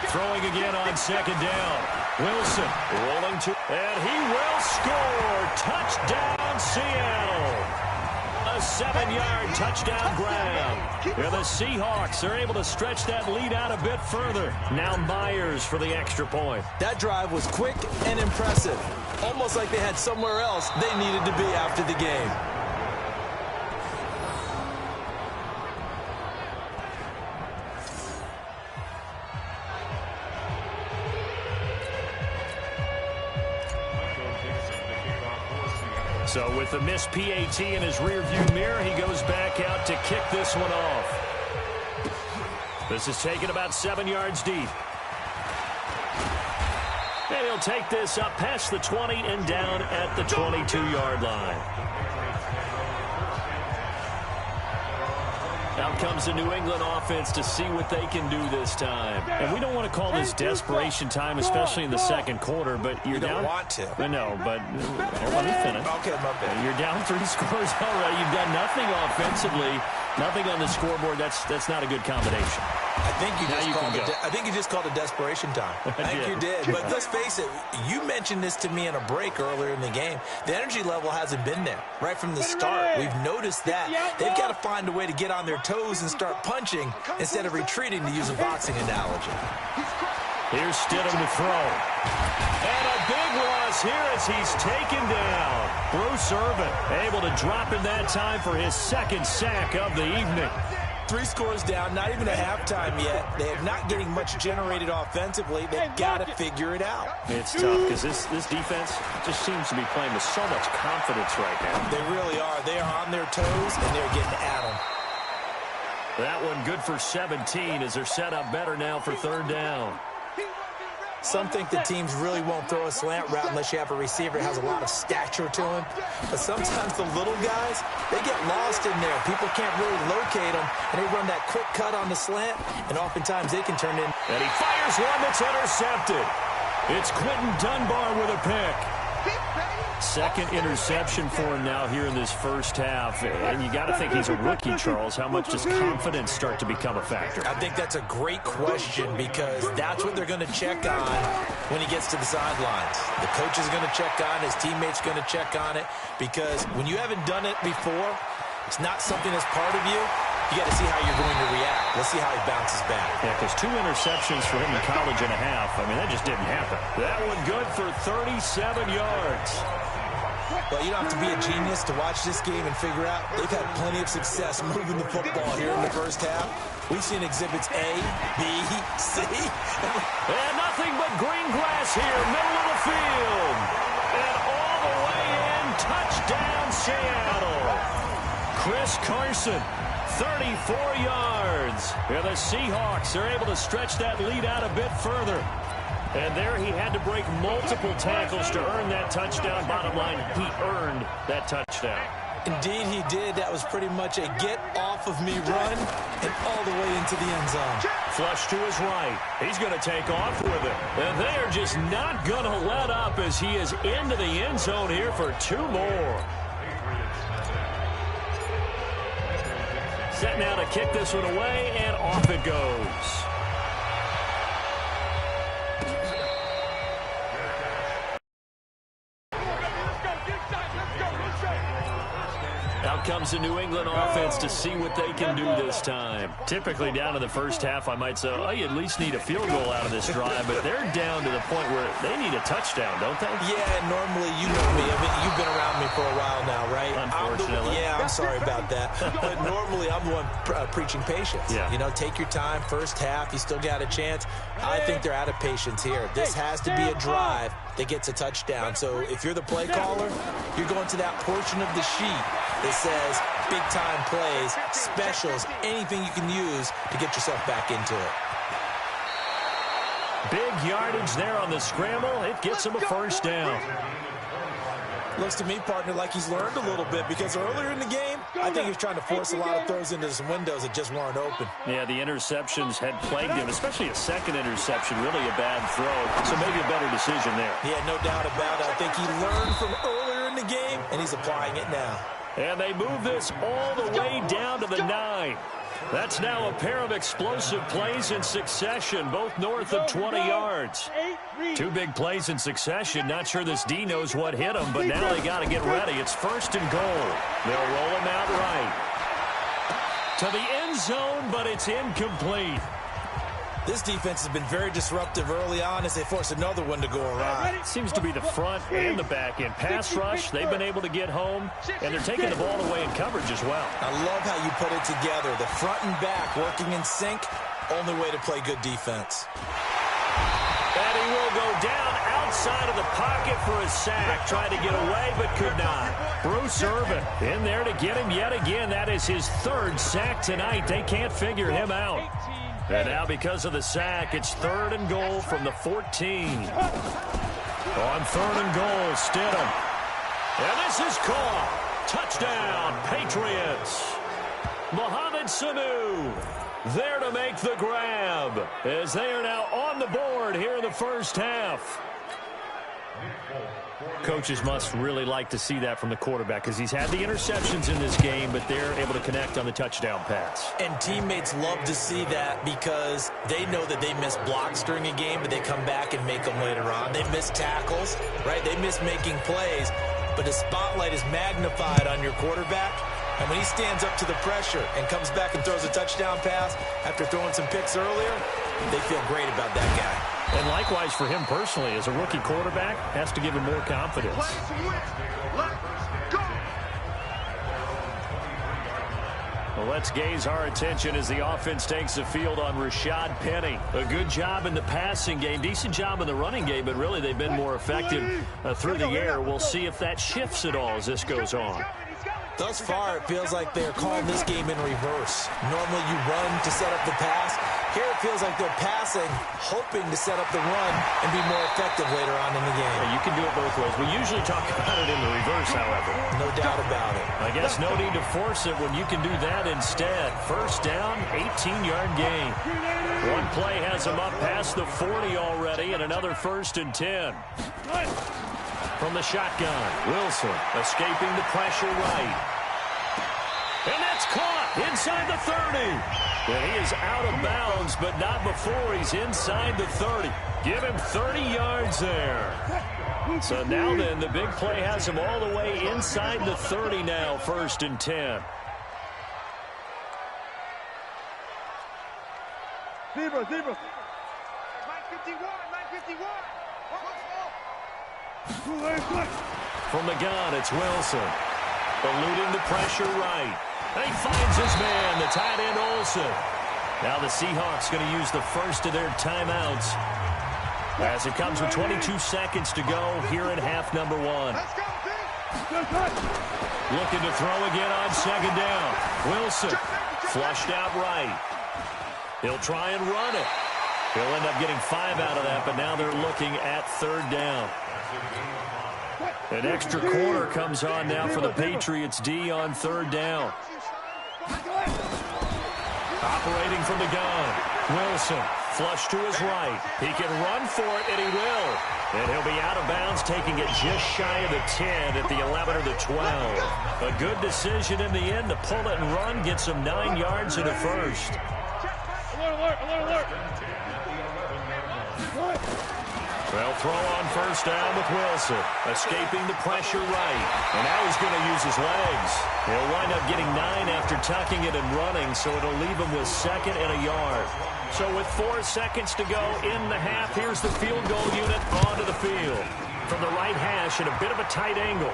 Throwing again on 2nd down. Wilson rolling to, and he will score. Touchdown, Seattle. A 7-yard touchdown grab. And the Seahawks are able to stretch that lead out a bit further. Now Myers for the extra point. That drive was quick and impressive. Almost like they had somewhere else they needed to be after the game. So with the missed PAT in his rearview mirror, he goes back out to kick this one off. This is taken about 7 yards deep. And he'll take this up past the 20 and down at the 22-yard line. Out comes the New England offense to see what they can do this time. And we don't want to call this desperation time, especially in the second quarter, but you're down. You don't want to. No, but let me finish. Okay, my bad. You're down 3 scores already. You've done nothing offensively, nothing on the scoreboard. That's not a good combination. I think you just called it desperation time. I think you did. But let's face it, you mentioned this to me in a break earlier in the game. The energy level hasn't been there right from the start. We've noticed that. They've got to find a way to get on their toes and start punching instead of retreating, to use a boxing analogy. Here's Stidham to throw. And a big loss here as he's taken down. Bruce Irvin able to drop in that time for his 2nd sack of the evening. 3 scores down, not even a halftime yet. They are not getting much generated offensively. They've got to figure it out. It's tough because this defense just seems to be playing with so much confidence right now. They really are. They are on their toes, and they're getting at them. That one good for 17 as they're set up better now for 3rd down. Some think the teams really won't throw a slant route unless you have a receiver who has a lot of stature to him. But sometimes the little guys, they get lost in there. People can't really locate them, and they run that quick cut on the slant, and oftentimes they can turn in. And he fires one that's intercepted. It's Quentin Dunbar with a pick. 2nd interception for him now here in this first half. And you got to think he's a rookie, Charles. How much does confidence start to become a factor? I think that's a great question because that's what they're going to check on when he gets to the sidelines. The coach is going to check on, his teammates going to check on it, because when you haven't done it before, it's not something that's part of you. You got to see how you're going to react. Let's see how he bounces back. Yeah, because 2 interceptions for him in college and a half. I mean, that just didn't happen. That one good for 37 yards. Well, you don't have to be a genius to watch this game and figure out they've had plenty of success moving the football here in the first half. We've seen exhibits A, B, C. And nothing but green grass here, middle of the field. And all the way in, touchdown Seattle. Chris Carson, 34 yards. And the Seahawks are able to stretch that lead out a bit further. And there he had to break multiple tackles to earn that touchdown. Bottom line, he earned that touchdown. Indeed, he did. That was pretty much a get-off-of-me run and all the way into the end zone. Flush to his right. He's going to take off with it. And they are just not going to let up as he is into the end zone here for 2 more. Set now to kick this one away, and off it goes. comes the New England offense to see what they can do this time. Typically down to the first half, I might say, oh, you at least need a field goal out of this drive, but they're down to the point where they need a touchdown, don't they? Yeah, normally, you know me. I mean, you've been around me for a while now, right? Unfortunately. I'm sorry about that. But normally, I'm the one preaching patience. Yeah. You know, take your time, first half, you still got a chance. I think they're out of patience here. This has to be a drive that gets a touchdown. So if you're the play caller, you're going to that portion of the sheet that says big-time plays, specials, anything you can use to get yourself back into it. Big yardage there on the scramble. It gets him a first down. Looks to me, partner, like he's learned a little bit, because earlier in the game, I think he was trying to force a lot of throws into some windows that just weren't open. Yeah, the interceptions had plagued him, especially a second interception, really a bad throw. So maybe a better decision there. Yeah, no doubt about it. I think he learned from earlier in the game, and he's applying it now. And they move this all the way down to the 9. That's now a pair of explosive plays in succession, both north of 20 yards. 2 big plays in succession. Not sure this D knows what hit him, but now they got to get ready. It's first and goal. They'll roll him out right to the end zone, but it's incomplete. This defense has been very disruptive early on as they force another one to go awry. Seems to be the front and the back end. Pass rush, they've been able to get home, and they're taking the ball away in coverage as well. I love how you put it together. The front and back working in sync, only way to play good defense. And he will go down outside of the pocket for a sack. Tried to get away, but could not. Bruce Irvin in there to get him yet again. That is his 3rd sack tonight. They can't figure him out. And now because of the sack, it's 3rd and goal from the 14. On 3rd and goal, Stidham. And this is caught. Touchdown, Patriots. Mohamed Sanu there to make the grab as they are now on the board here in the first half. Coaches must really like to see that from the quarterback because he's had the interceptions in this game, but they're able to connect on the touchdown pass. And teammates love to see that because they know that they miss blocks during a game, but they come back and make them later on. They miss tackles, right? They miss making plays, but the spotlight is magnified on your quarterback. And when he stands up to the pressure and comes back and throws a touchdown pass after throwing some picks earlier, they feel great about that guy. And likewise for him personally, as a rookie quarterback, has to give him more confidence. Well, let's gaze our attention as the offense takes the field on Rashad Penny. A good job in the passing game, decent job in the running game, but really they've been more effective through the air. We'll see if that shifts at all as this goes on. Thus far, it feels like they're calling this game in reverse. Normally you run to set up the pass. Here it feels like they're passing, hoping to set up the run and be more effective later on in the game. Yeah, you can do it both ways. We usually talk about it in the reverse, however. No doubt about it. I guess no need to force it when you can do that instead. First down, 18-yard gain. One play has them up past the 40 already, and another 1st and 10. From the shotgun, Wilson escaping the pressure right. And that's caught inside the 30. And he is out of bounds, but not before he's inside the 30. Give him 30 yards there. So now then, the big play has him all the way inside the 30 now, 1st and 10. Zebra. 951. From the gun, it's Wilson. Eluding the pressure right. And he finds his man, the tight end Olsen. Now the Seahawks going to use the first of their timeouts as it comes with 22 seconds to go here in half number 1. Looking to throw again on 2nd down. Wilson flushed out right. He'll try and run it. He'll end up getting 5 out of that, but now they're looking at 3rd down. An extra corner comes on now for the Patriots D on 3rd down. Operating from the gun. Wilson flush to his right. He can run for it, and he will. And he'll be out of bounds, taking it just shy of the 10 at the 11 or the 12. A good decision in the end to pull it and run, get some 9 yards in the first. Well, throw on first down with Wilson. Escaping the pressure right. And now he's going to use his legs. He'll wind up getting 9 after tucking it and running, so it'll leave him with 2nd and a yard. So with 4 seconds to go in the half, here's the field goal unit onto the field. From the right hash at a bit of a tight angle.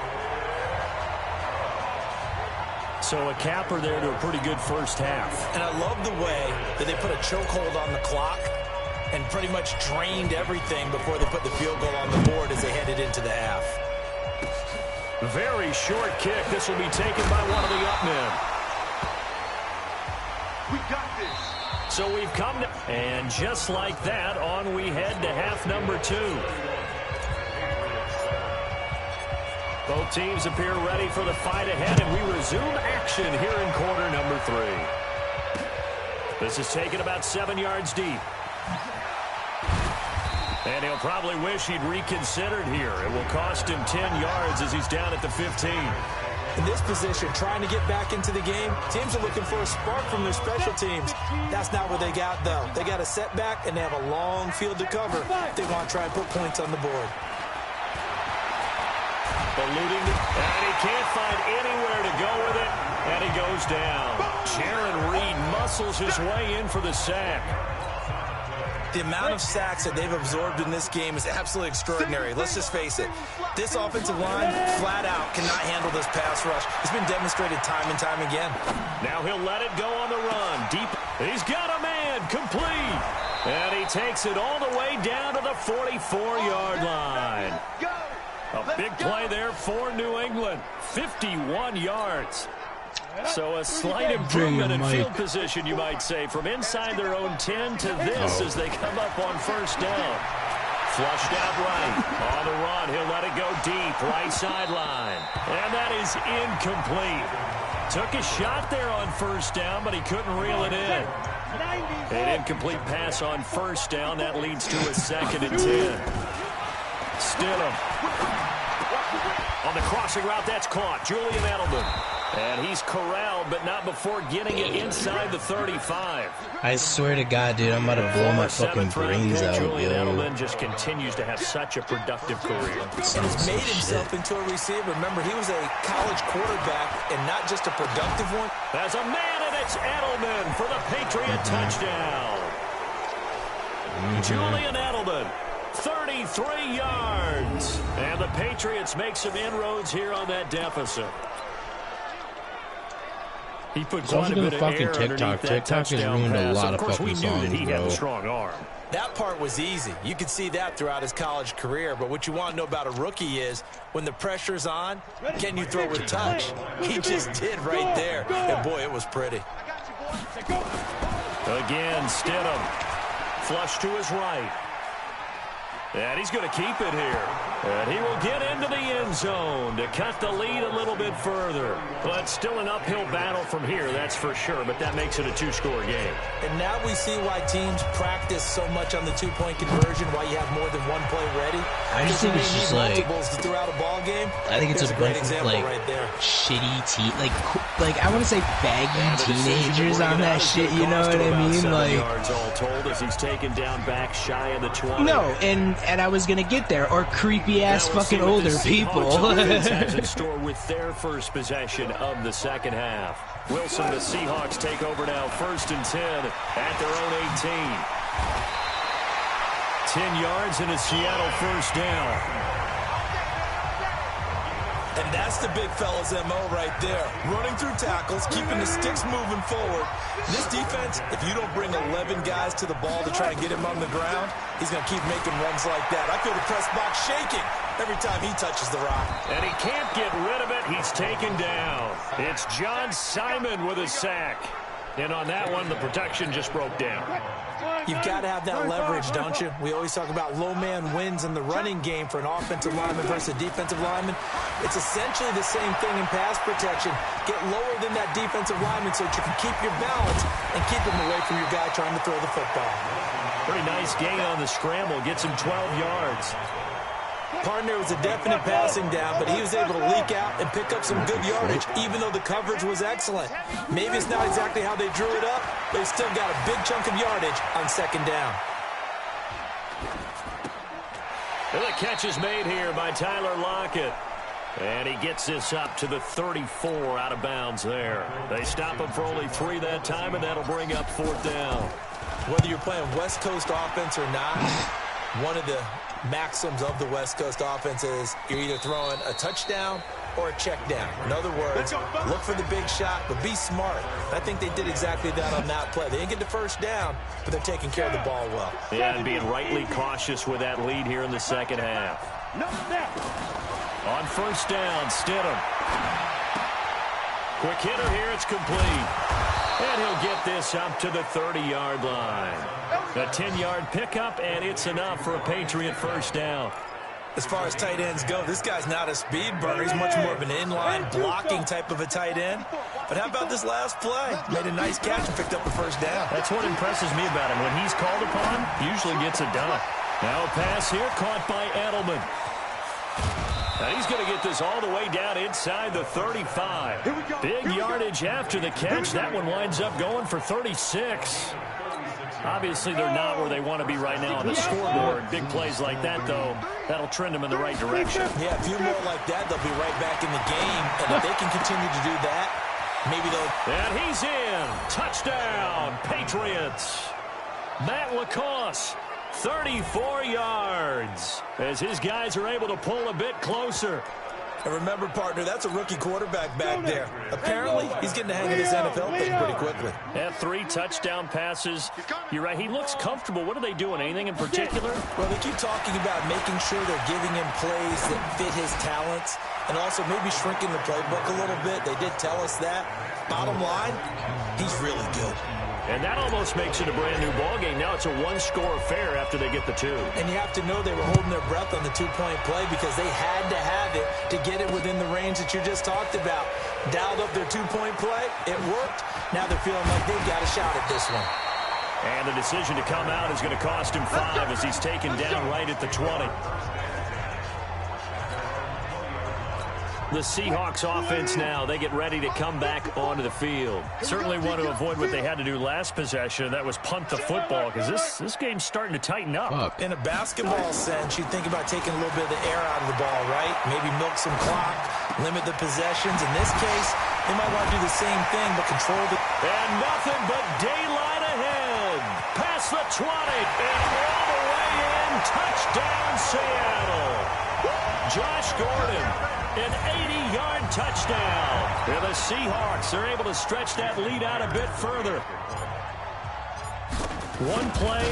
So a capper there to a pretty good first half. And I love the way that they put a chokehold on the clock and pretty much drained everything before they put the field goal on the board as they headed into the half. Very short kick. This will be taken by one of the up men. We got this. So we've come to... And just like that, on we head to half number 2. Both teams appear ready for the fight ahead, and we resume action here in quarter number 3. This is taken about 7 yards deep. And he'll probably wish he'd reconsidered here. It will cost him 10 yards as he's down at the 15. In this position, trying to get back into the game, teams are looking for a spark from their special teams. That's not what they got, though. They got a setback, and they have a long field to cover if they want to try and put points on the board. Eluding, and he can't find anywhere to go with it, and he goes down. Jaron Reed muscles his way in for the sack. The amount of sacks that they've absorbed in this game is absolutely extraordinary. Let's just face it. This offensive line, flat out, cannot handle this pass rush. It's been demonstrated time and time again. Now he'll let it go on the run. Deep. He's got a man. Complete. And he takes it all the way down to the 44-yard line. A big play there for New England. 51 yards. So a slight improvement in field position, you might say, from inside their own 10 to this as they come up on first down. Flushed out right. On the run, he'll let it go deep. Right sideline. And that is incomplete. Took a shot there on first down, but he couldn't reel it in. An incomplete pass on first down. That leads to a 2nd and 10. Stidham. On the crossing route, that's caught. Julian Edelman. And he's corralled, but not before getting it inside the 35. I swear to God, dude, I'm about to blow my fucking brains out, Julian yo. Edelman just continues to have such a productive career. And he's made himself into a receiver. Remember, he was a college quarterback and not just a productive one. There's a man, and it's Edelman for the Patriot touchdown. Julian Edelman. 33 yards. And the Patriots make some inroads here on that deficit. He put quite a bit of air TikTok. TikTok has ruined a lot of course, fucking we knew songs, that he bro. had a strong arm. That part was easy. You could see that throughout his college career. But what you want to know about a rookie is when the pressure's on, can you throw with touch? He just did right there. And, boy, it was pretty. Again, Stidham. Flush to his right. And he's going to keep it here. And he will get into the end zone to cut the lead a little bit further. But still an uphill battle from here, that's for sure. But that makes it a 2-score game. And now we see why teams practice so much on the 2-point conversion, why you have more than one play ready. I just think it's just like multiples throughout a ball game. I think it's a great bunch of example like right there. shitty like I want to say baggy teenagers on that shit. You know what I mean? Like yards all told as he's taken down back shy of the 20. no, and I was gonna get there, or creepy ass fucking older people. has in store with their first possession of the second half. Wilson, the Seahawks take over now, 1st and 10 at their own 18. 10 yards and a Seattle first down. And that's the big fella's MO right there. Running through tackles, keeping the sticks moving forward. This defense, if you don't bring 11 guys to the ball to try and get him on the ground, he's going to keep making runs like that. I feel the press box shaking every time he touches the rock. And he can't get rid of it. He's taken down. It's John Simon with a sack. And on that one, the protection just broke down. You've got to have that leverage, don't you? We always talk about low man wins in the running game for an offensive lineman versus a defensive lineman. It's essentially the same thing in pass protection. Get lower than that defensive lineman so that you can keep your balance and keep him away from your guy trying to throw the football. Pretty nice gain on the scramble. Gets him 12 yards. Partner was a definite passing down, but he was able to leak out and pick up some good yardage, even though the coverage was excellent. Maybe it's not exactly how they drew it up, but he still got a big chunk of yardage on second down. And the catch is made here by Tyler Lockett. And he gets this up to the 34 out of bounds there. They stop him for only 3 that time, and that'll bring up 4th down. Whether you're playing West Coast offense or not, one of the maxims of the West Coast offense is you're either throwing a touchdown or a check down. In other words, look for the big shot, but be smart. I think they did exactly that on that play. They didn't get the first down, but they're taking care of the ball well. Yeah, and being rightly cautious with that lead here in the second half. On 1st down, Stidham. Quick hitter here, it's complete. And he'll get this up to the 30-yard line. A 10-yard pickup, and it's enough for a Patriot 1st down. As far as tight ends go, this guy's not a speed burner. He's much more of an inline blocking type of a tight end. But how about this last play? Made a nice catch and picked up the 1st down. That's what impresses me about him. When he's called upon, he usually gets it done. Now a pass here, caught by Edelman. Now he's going to get this all the way down inside the 35. Big yardage after the catch. That one winds up going for 36. Obviously, they're not where they want to be right now on the scoreboard. Big plays like that, though, that'll trend them in the right direction. Yeah, a few more like that, they'll be right back in the game. And if they can continue to do that, maybe they'll... And he's in. Touchdown, Patriots. Matt LaCosse, 34 yards, as his guys are able to pull a bit closer. And remember, partner, that's a rookie quarterback back there. Apparently, he's getting the hang of this NFL thing pretty quickly. Yeah, 3 touchdown passes. You're right, he looks comfortable. What are they doing? Anything in particular? Well, they keep talking about making sure they're giving him plays that fit his talents and also maybe shrinking the playbook a little bit. They did tell us that. Bottom line, he's really good. And that almost makes it a brand-new ballgame. Now it's a 1-score affair after they get the 2. And you have to know they were holding their breath on the 2-point play because they had to have it to get it within the range that you just talked about. Dialed up their 2-point play. It worked. Now they're feeling like they've got a shot at this one. And the decision to come out is going to cost him 5 as he's taken down right at the 20. The Seahawks offense now, they get ready to come back onto the field. Certainly want to avoid what they had to do last possession. That was punt the football because this game's starting to tighten up. In a basketball sense, you think about taking a little bit of the air out of the ball, right? Maybe milk some clock, limit the possessions. In this case, they might want to do the same thing but control the... And nothing but daylight ahead. Past the 20 and all the way in. Touchdown, Seattle. Josh Gordon, an 80-yard touchdown. And the Seahawks are able to stretch that lead out a bit further. One play,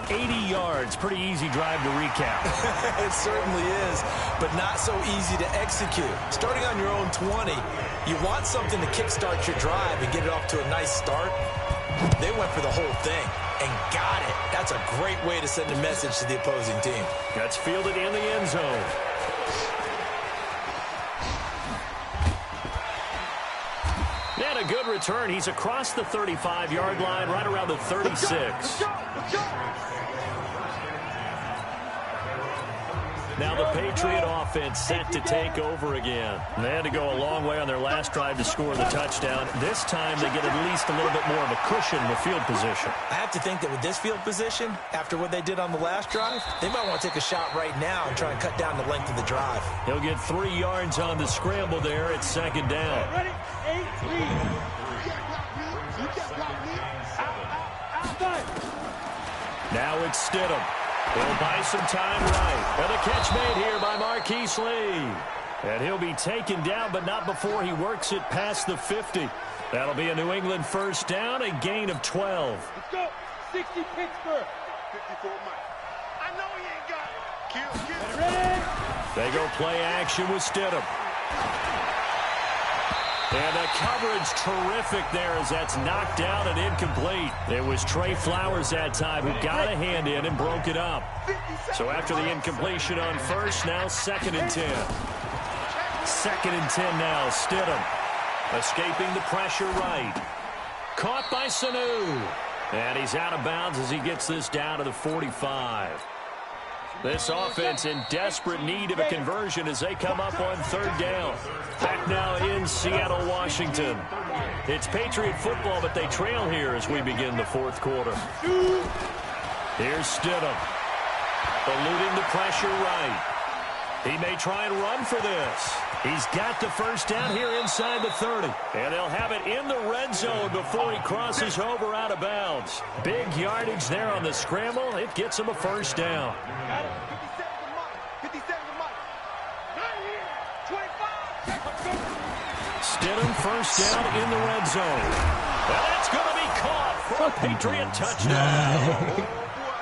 80 yards. Pretty easy drive to recap. It certainly is, but not so easy to execute. Starting on your own 20, you want something to kickstart your drive and get it off to a nice start. They went for the whole thing and got it. That's a great way to send a message to the opposing team. That's fielded in the end zone. And a good return. He's across the 35-yard line, right around the 36. Now the Patriot offense set to take over again. They had to go a long way on their last drive to score the touchdown. This time they get at least a little bit more of a cushion in the field position. I have to think that with this field position, after what they did on the last drive, they might want to take a shot right now and try and cut down the length of the drive. He'll get 3 yards on the scramble there at 2nd down. Ready? 8, 3. Now it's Stidham. He'll buy some time right. And a catch made here by Marquise Lee. And he'll be taken down, but not before he works it past the 50. That'll be a New England 1st down, a gain of 12. Let's go. 60 Pittsburgh. 54 Mike. I know he ain't got it. Kill. Ready? They go play action with Stidham. And the coverage terrific there as that's knocked down and incomplete. It was Trey Flowers that time who got a hand in and broke it up. So after the incompletion on 1st, now 2nd and 10. 2nd and 10 now, Stidham. Escaping the pressure right. Caught by Sanu. And he's out of bounds as he gets this down to the 45. This offense in desperate need of a conversion as they come up on 3rd down. Back now in Seattle, Washington. It's Patriot football, but they trail here as we begin the 4th quarter. Here's Stidham. Eluding the pressure right. He may try and run for this. He's got the first down here inside the 30. And they'll have it in the red zone before he crosses over out of bounds. Big yardage there on the scramble. It gets him a first down. 57 to Mike. 25. Stidham first down in the red zone. And that's going to be caught for a Patriot touchdown.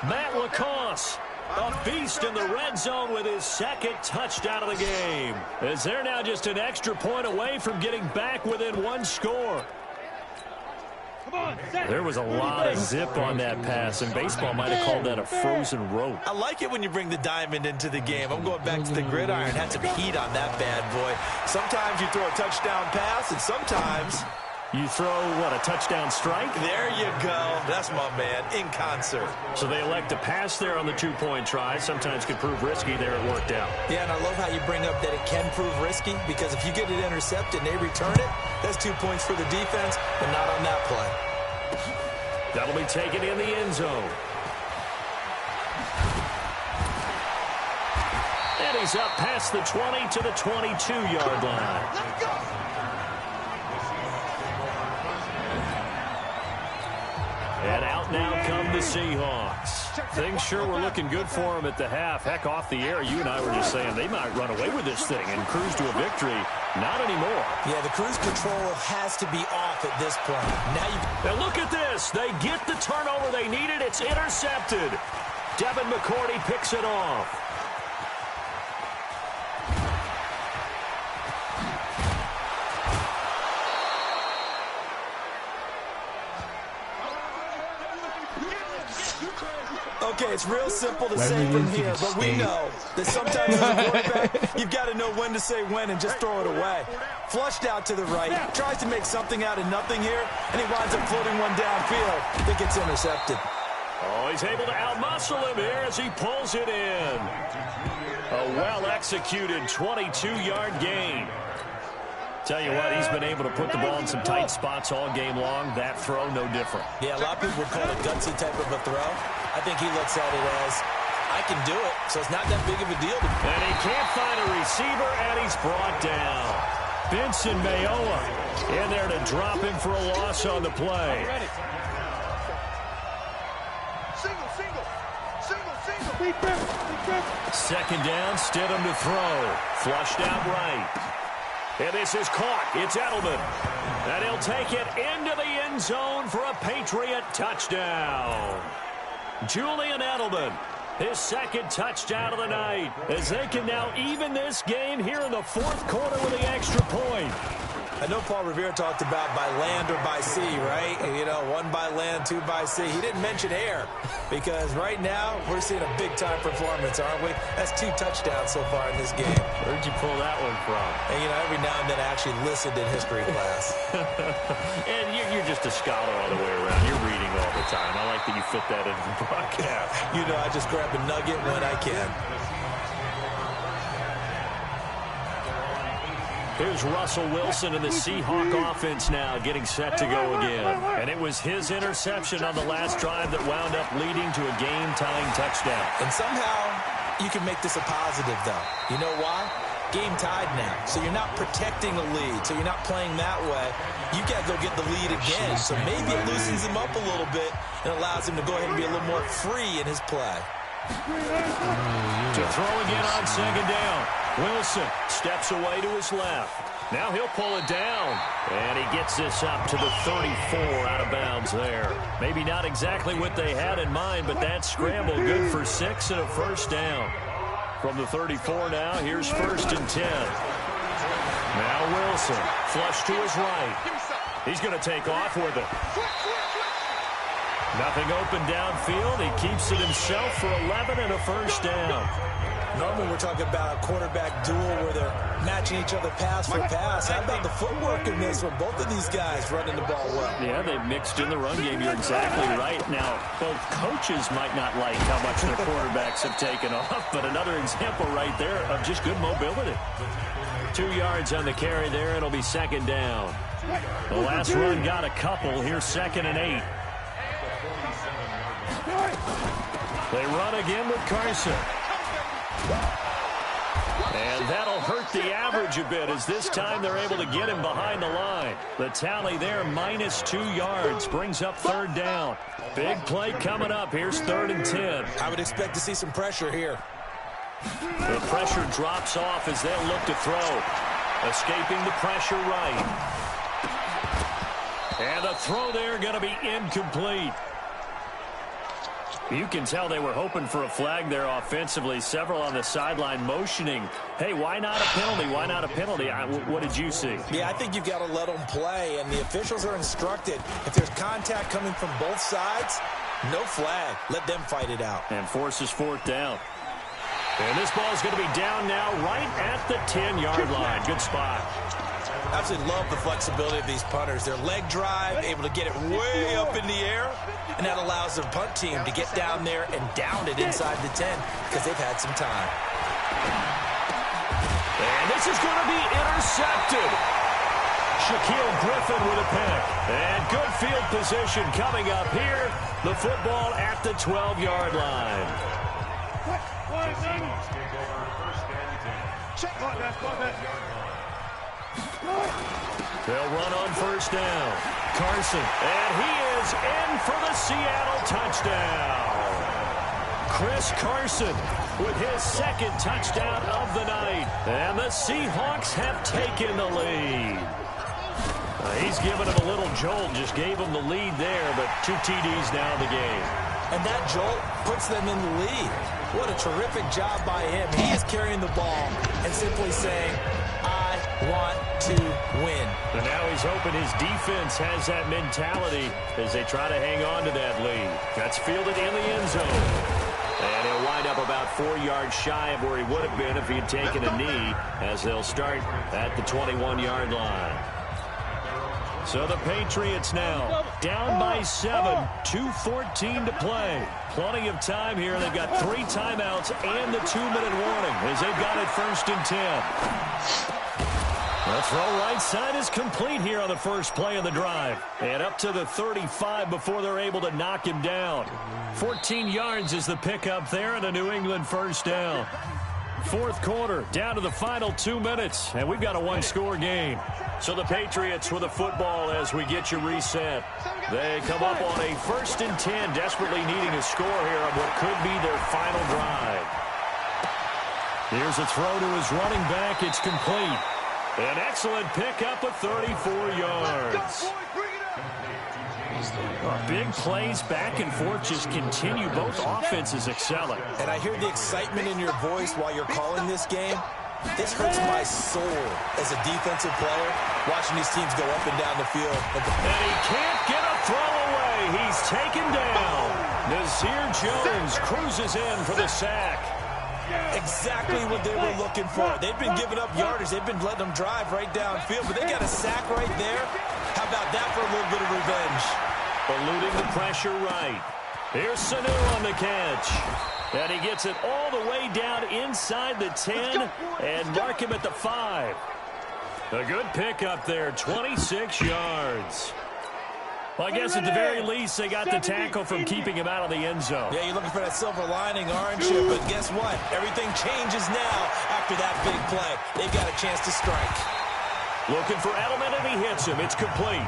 Matt LaCosse, a beast in the red zone with his second touchdown of the game. As they're now just an extra point away from getting back within one score. There was a lot of zip on that pass, and baseball might have called that a frozen rope. I like it when you bring the diamond into the game. I'm going back to the gridiron. Had some heat on that bad boy. Sometimes you throw a touchdown pass, and sometimes you throw, what, a touchdown strike? There you go. That's my man, in concert. So they elect to pass there on the two-point try. Sometimes could prove risky. There it worked out. Yeah, and I love how you bring up that it can prove risky, because if you get it intercepted and they return it, that's 2 points for the defense, but not on that play. That'll be taken in the end zone. And he's up past the 20 to the 22-yard line. Let's go. And out now come the Seahawks. Things sure were looking good for them at the half. Heck, off the air, you and I were just saying they might run away with this thing and cruise to a victory. Not anymore. Yeah, the cruise control has to be off at this point. Now look at this. They get the turnover they needed. It's intercepted. Devin McCourty picks it off. Okay, it's real simple to say from here, but we know that sometimes as a quarterback, you've got to know when to say when and just throw it away. Flushed out to the right, tries to make something out of nothing here, and he winds up floating one downfield that gets intercepted. Oh, he's able to outmuscle him here as he pulls it in. A well-executed 22-yard gain. Tell you what, he's been able to put the ball in some tight spots all game long. That throw, no different. Yeah, a lot of people would call it a gutsy type of a throw. I think he looks at it as, I can do it, so it's not that big of a deal to me. And he can't find a receiver, and he's brought down. Benson Mayowa in there to drop him for a loss on the play. Single. Second down, Stidham to throw. Flushed out right. And this is caught. It's Edelman. And he'll take it into the end zone for a Patriot touchdown. Julian Edelman, his second touchdown of the night, as they can now even this game here in the fourth quarter with the extra point. I know Paul Revere talked about by land or by sea, right? You know, one by land, two by sea. He didn't mention air because right now we're seeing a big-time performance, aren't we? That's 2 touchdowns so far in this game. Where'd you pull that one from? And, you know, every now and then I actually listened in history class. And you're just a scholar all the way around. You're reading all the time. I like that you fit that into the broadcast. You know, I just grab a nugget when I can. Here's Russell Wilson and the Seahawk offense now getting set to go again. And it was his interception on the last drive that wound up leading to a game-tying touchdown. And somehow you can make this a positive, though. You know why? Game tied now. So you're not protecting a lead. So you're not playing that way. You got to go get the lead again. So maybe it loosens him up a little bit and allows him to go ahead and be a little more free in his play. To throw again on second down. Wilson steps away to his left. Now he'll pull it down. And he gets this up to the 34 out of bounds there. Maybe not exactly what they had in mind, but that scramble good for 6 and a first down. From the 34 now, here's 1st and 10. Now Wilson, flush to his right. He's going to take off with it. Nothing open downfield. He keeps it himself for 11 and a first down. Normally we're talking about a quarterback duel where they're matching each other pass for pass. How about the footwork in this where both of these guys running the ball well? Yeah, they've mixed in the run game. You're exactly right. Now, both coaches might not like how much their quarterbacks have taken off, but another example right there of just good mobility. 2 yards on the carry there. It'll be second down. The last run got a couple. Here's 2nd and 8. They run again with Carson. And that'll hurt the average a bit as this time they're able to get him behind the line. The tally there, -2 yards, brings up 3rd down. Big play coming up. Here's 3rd and 10. I would expect to see some pressure here. The pressure drops off as they'll look to throw. Escaping the pressure right. And the throw there going to be incomplete. You can tell they were hoping for a flag there offensively. Several on the sideline motioning. Hey, why not a penalty? Why not a penalty? What did you see? Yeah, I think you've got to let them play, and the officials are instructed. If there's contact coming from both sides, no flag. Let them fight it out. And forces 4th down. And this ball is going to be down now right at the 10-yard line. Good spot. Absolutely love the flexibility of these punters. Their leg drive, able to get it way up in the air, and that allows the punt team to get down there and down it inside the 10 because they've had some time. And this is going to be intercepted. Shaquille Griffin with a pick. And good field position coming up here. The football at the 12-yard line. They'll run on 1st down. Carson, and he is in for the Seattle touchdown. Chris Carson with his 2nd touchdown of the night. And the Seahawks have taken the lead. He's given him a little jolt, just gave him the lead there, but 2 TDs now in the game. And that jolt puts them in the lead. What a terrific job by him. He is carrying the ball and simply saying, I want to win. And now he's hoping his defense has that mentality as they try to hang on to that lead. That's fielded in the end zone. And he'll wind up about 4 yards shy of where he would have been if he had taken a knee as they'll start at the 21-yard line. So the Patriots now down by 7, 2:14 to play. Plenty of time here. They've got 3 timeouts and the 2-minute warning as they've got it 1st and 10. The throw right side is complete here on the first play of the drive. And up to the 35 before they're able to knock him down. 14 yards is the pickup there and a New England 1st down. 4th quarter, down to the final 2 minutes, and we've got a 1-score game. So the Patriots with the football as we get you reset. They come up on a 1st and 10, desperately needing a score here on what could be their final drive. Here's a throw to his running back. It's complete. An excellent pickup of 34 yards. Big plays back and forth just continue. Both offenses excelling. And I hear the excitement in your voice while you're calling this game. This hurts my soul as a defensive player, watching these teams go up and down the field. And he can't get a throw away. He's taken down. Nazir Jones cruises in for the sack. Exactly what they were looking for. They've been giving up yardage. They've been letting them drive right downfield, but they got a sack right there. How about that for a little bit of revenge? Eluding the pressure right. Here's Sanu on the catch. And he gets it all the way down inside the 10 and mark him at the 5. A good pickup there, 26 yards. Well, I guess at the very least, they got the tackle from keeping him out of the end zone. Yeah, you're looking for that silver lining, aren't you? But guess what? Everything changes now after that big play. They've got a chance to strike. Looking for Edelman, and he hits him. It's complete.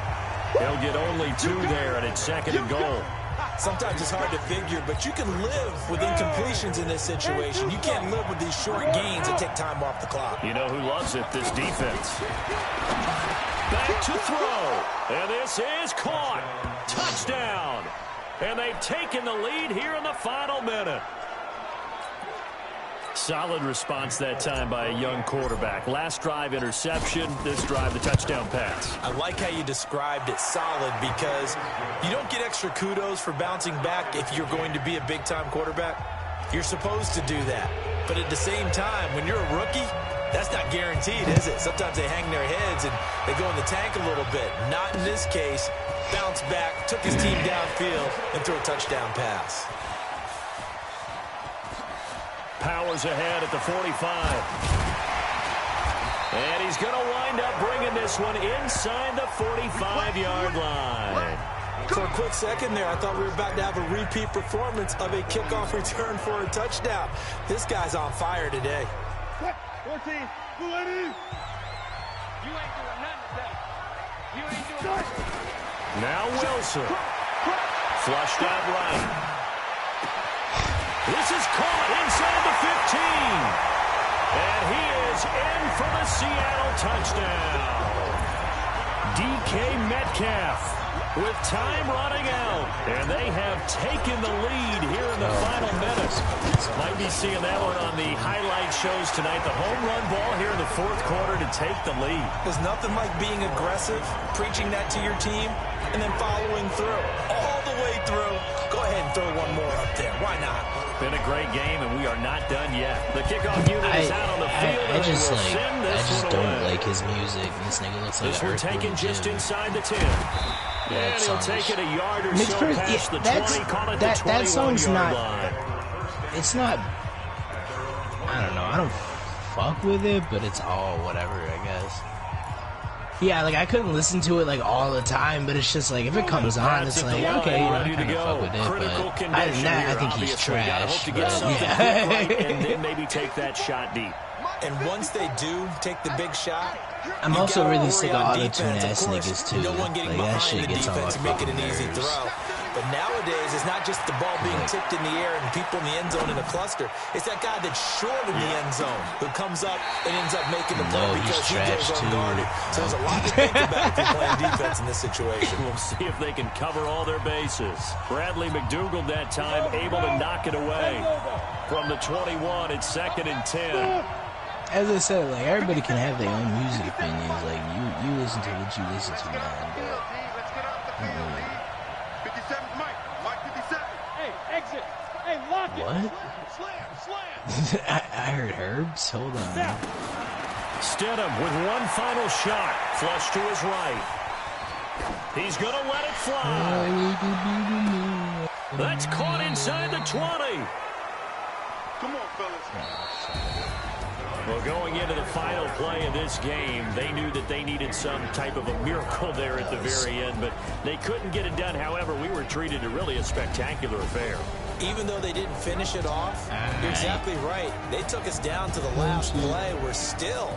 He'll get only 2 there, and it's 2nd and goal. Sometimes it's hard to figure, but you can live with incompletions in this situation. You can't live with these short gains that take time off the clock. You know who loves it? This defense. Back to throw. And this is caught. Touchdown. And they've taken the lead here in the final minute. Solid response that time by a young quarterback. Last drive, interception. This drive, the touchdown pass. I like how you described it, solid, because you don't get extra kudos for bouncing back if you're going to be a big-time quarterback. You're supposed to do that. But at the same time, when you're a rookie, that's not guaranteed, is it? Sometimes they hang their heads and they go in the tank a little bit. Not in this case. Bounce back, took his team downfield, and threw a touchdown pass. Powers ahead at the 45. And he's going to wind up bringing this one inside the 45-yard line. For a quick second there, I thought we were about to have a repeat performance of a kickoff return for a touchdown. This guy's on fire today. 14, blue lady. You ain't doing nothing today. You ain't doing nothing. Now Wilson. Flushed out right. This is caught inside the 15. And he is in for the Seattle touchdown. DK Metcalf with time running out. And they have taken the lead here in the final minutes. Might be seeing that one on the highlight shows tonight. The home run ball here in the fourth quarter to take the lead. There's nothing like being aggressive, preaching that to your team, and then following through. All the way through. Go ahead and throw one more up there. Why not? Been a great game, and we are not done yet. The kickoff unit is out on the field. I just don't like his music. This nigga looks like this one taken just inside the 10. Yeah, and he'll take it a yard or so past the 20. Call it that, the 21 that song's yard not. line. It's not. I don't know. I don't fuck with it, but it's all whatever, I guess. Yeah, like I couldn't listen to it like all the time, but it's just like if it comes on, it's like okay, you know, I kind of fuck with it. But I think he's trash. To get something right and then maybe take that shot deep. And once they do take the big shot, I'm also really sick of auto-tune ass niggas too. No one getting Like that behind shit the gets on my defense, make it fucking an easy nerves. throw. But nowadays, it's not just the ball being tipped in the air and people in the end zone in a cluster. It's that guy that's short in the end zone who comes up and ends up making the play because he goes unguarded. So there's a lot to think about if you're playing defense in this situation. We'll see if they can cover all their bases. Bradley McDougald that time able to knock it away. From the 21, it's 2nd and 10. As I said, like everybody can have their own music opinions. Like you listen to what you listen to, man. But 57, Mike 57. Hey, exit. Hey, lock it. what? Slam. I heard Herbs. Hold on. Stidham with one final shot. Flush to his right. He's going to let it fly. That's caught inside the 20. Come on, fellas. Well, going into the final play of this game, they knew that they needed some type of a miracle there at the very end, but they couldn't get it done. However, we were treated to really a spectacular affair. Even though they didn't finish it off, you're exactly right. They took us down to the last play. We're still.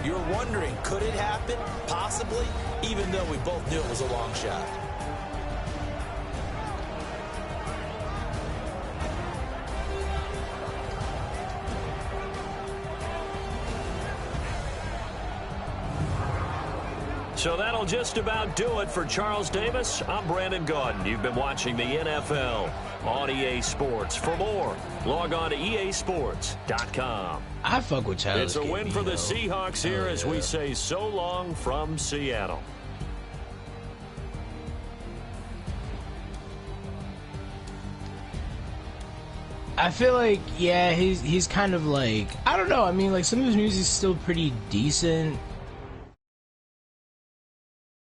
You're wondering, could it happen? Possibly, even though we both knew it was a long shot. So that'll just about do it for Charles Davis. I'm Brandon Gaudin. You've been watching the NFL on EA Sports. For more, log on to easports.com. I fuck with Charles. It's a win for the Seahawks here as we say so long from Seattle. I feel like, yeah, he's kind of like, I don't know. I mean, like some of his music's still pretty decent.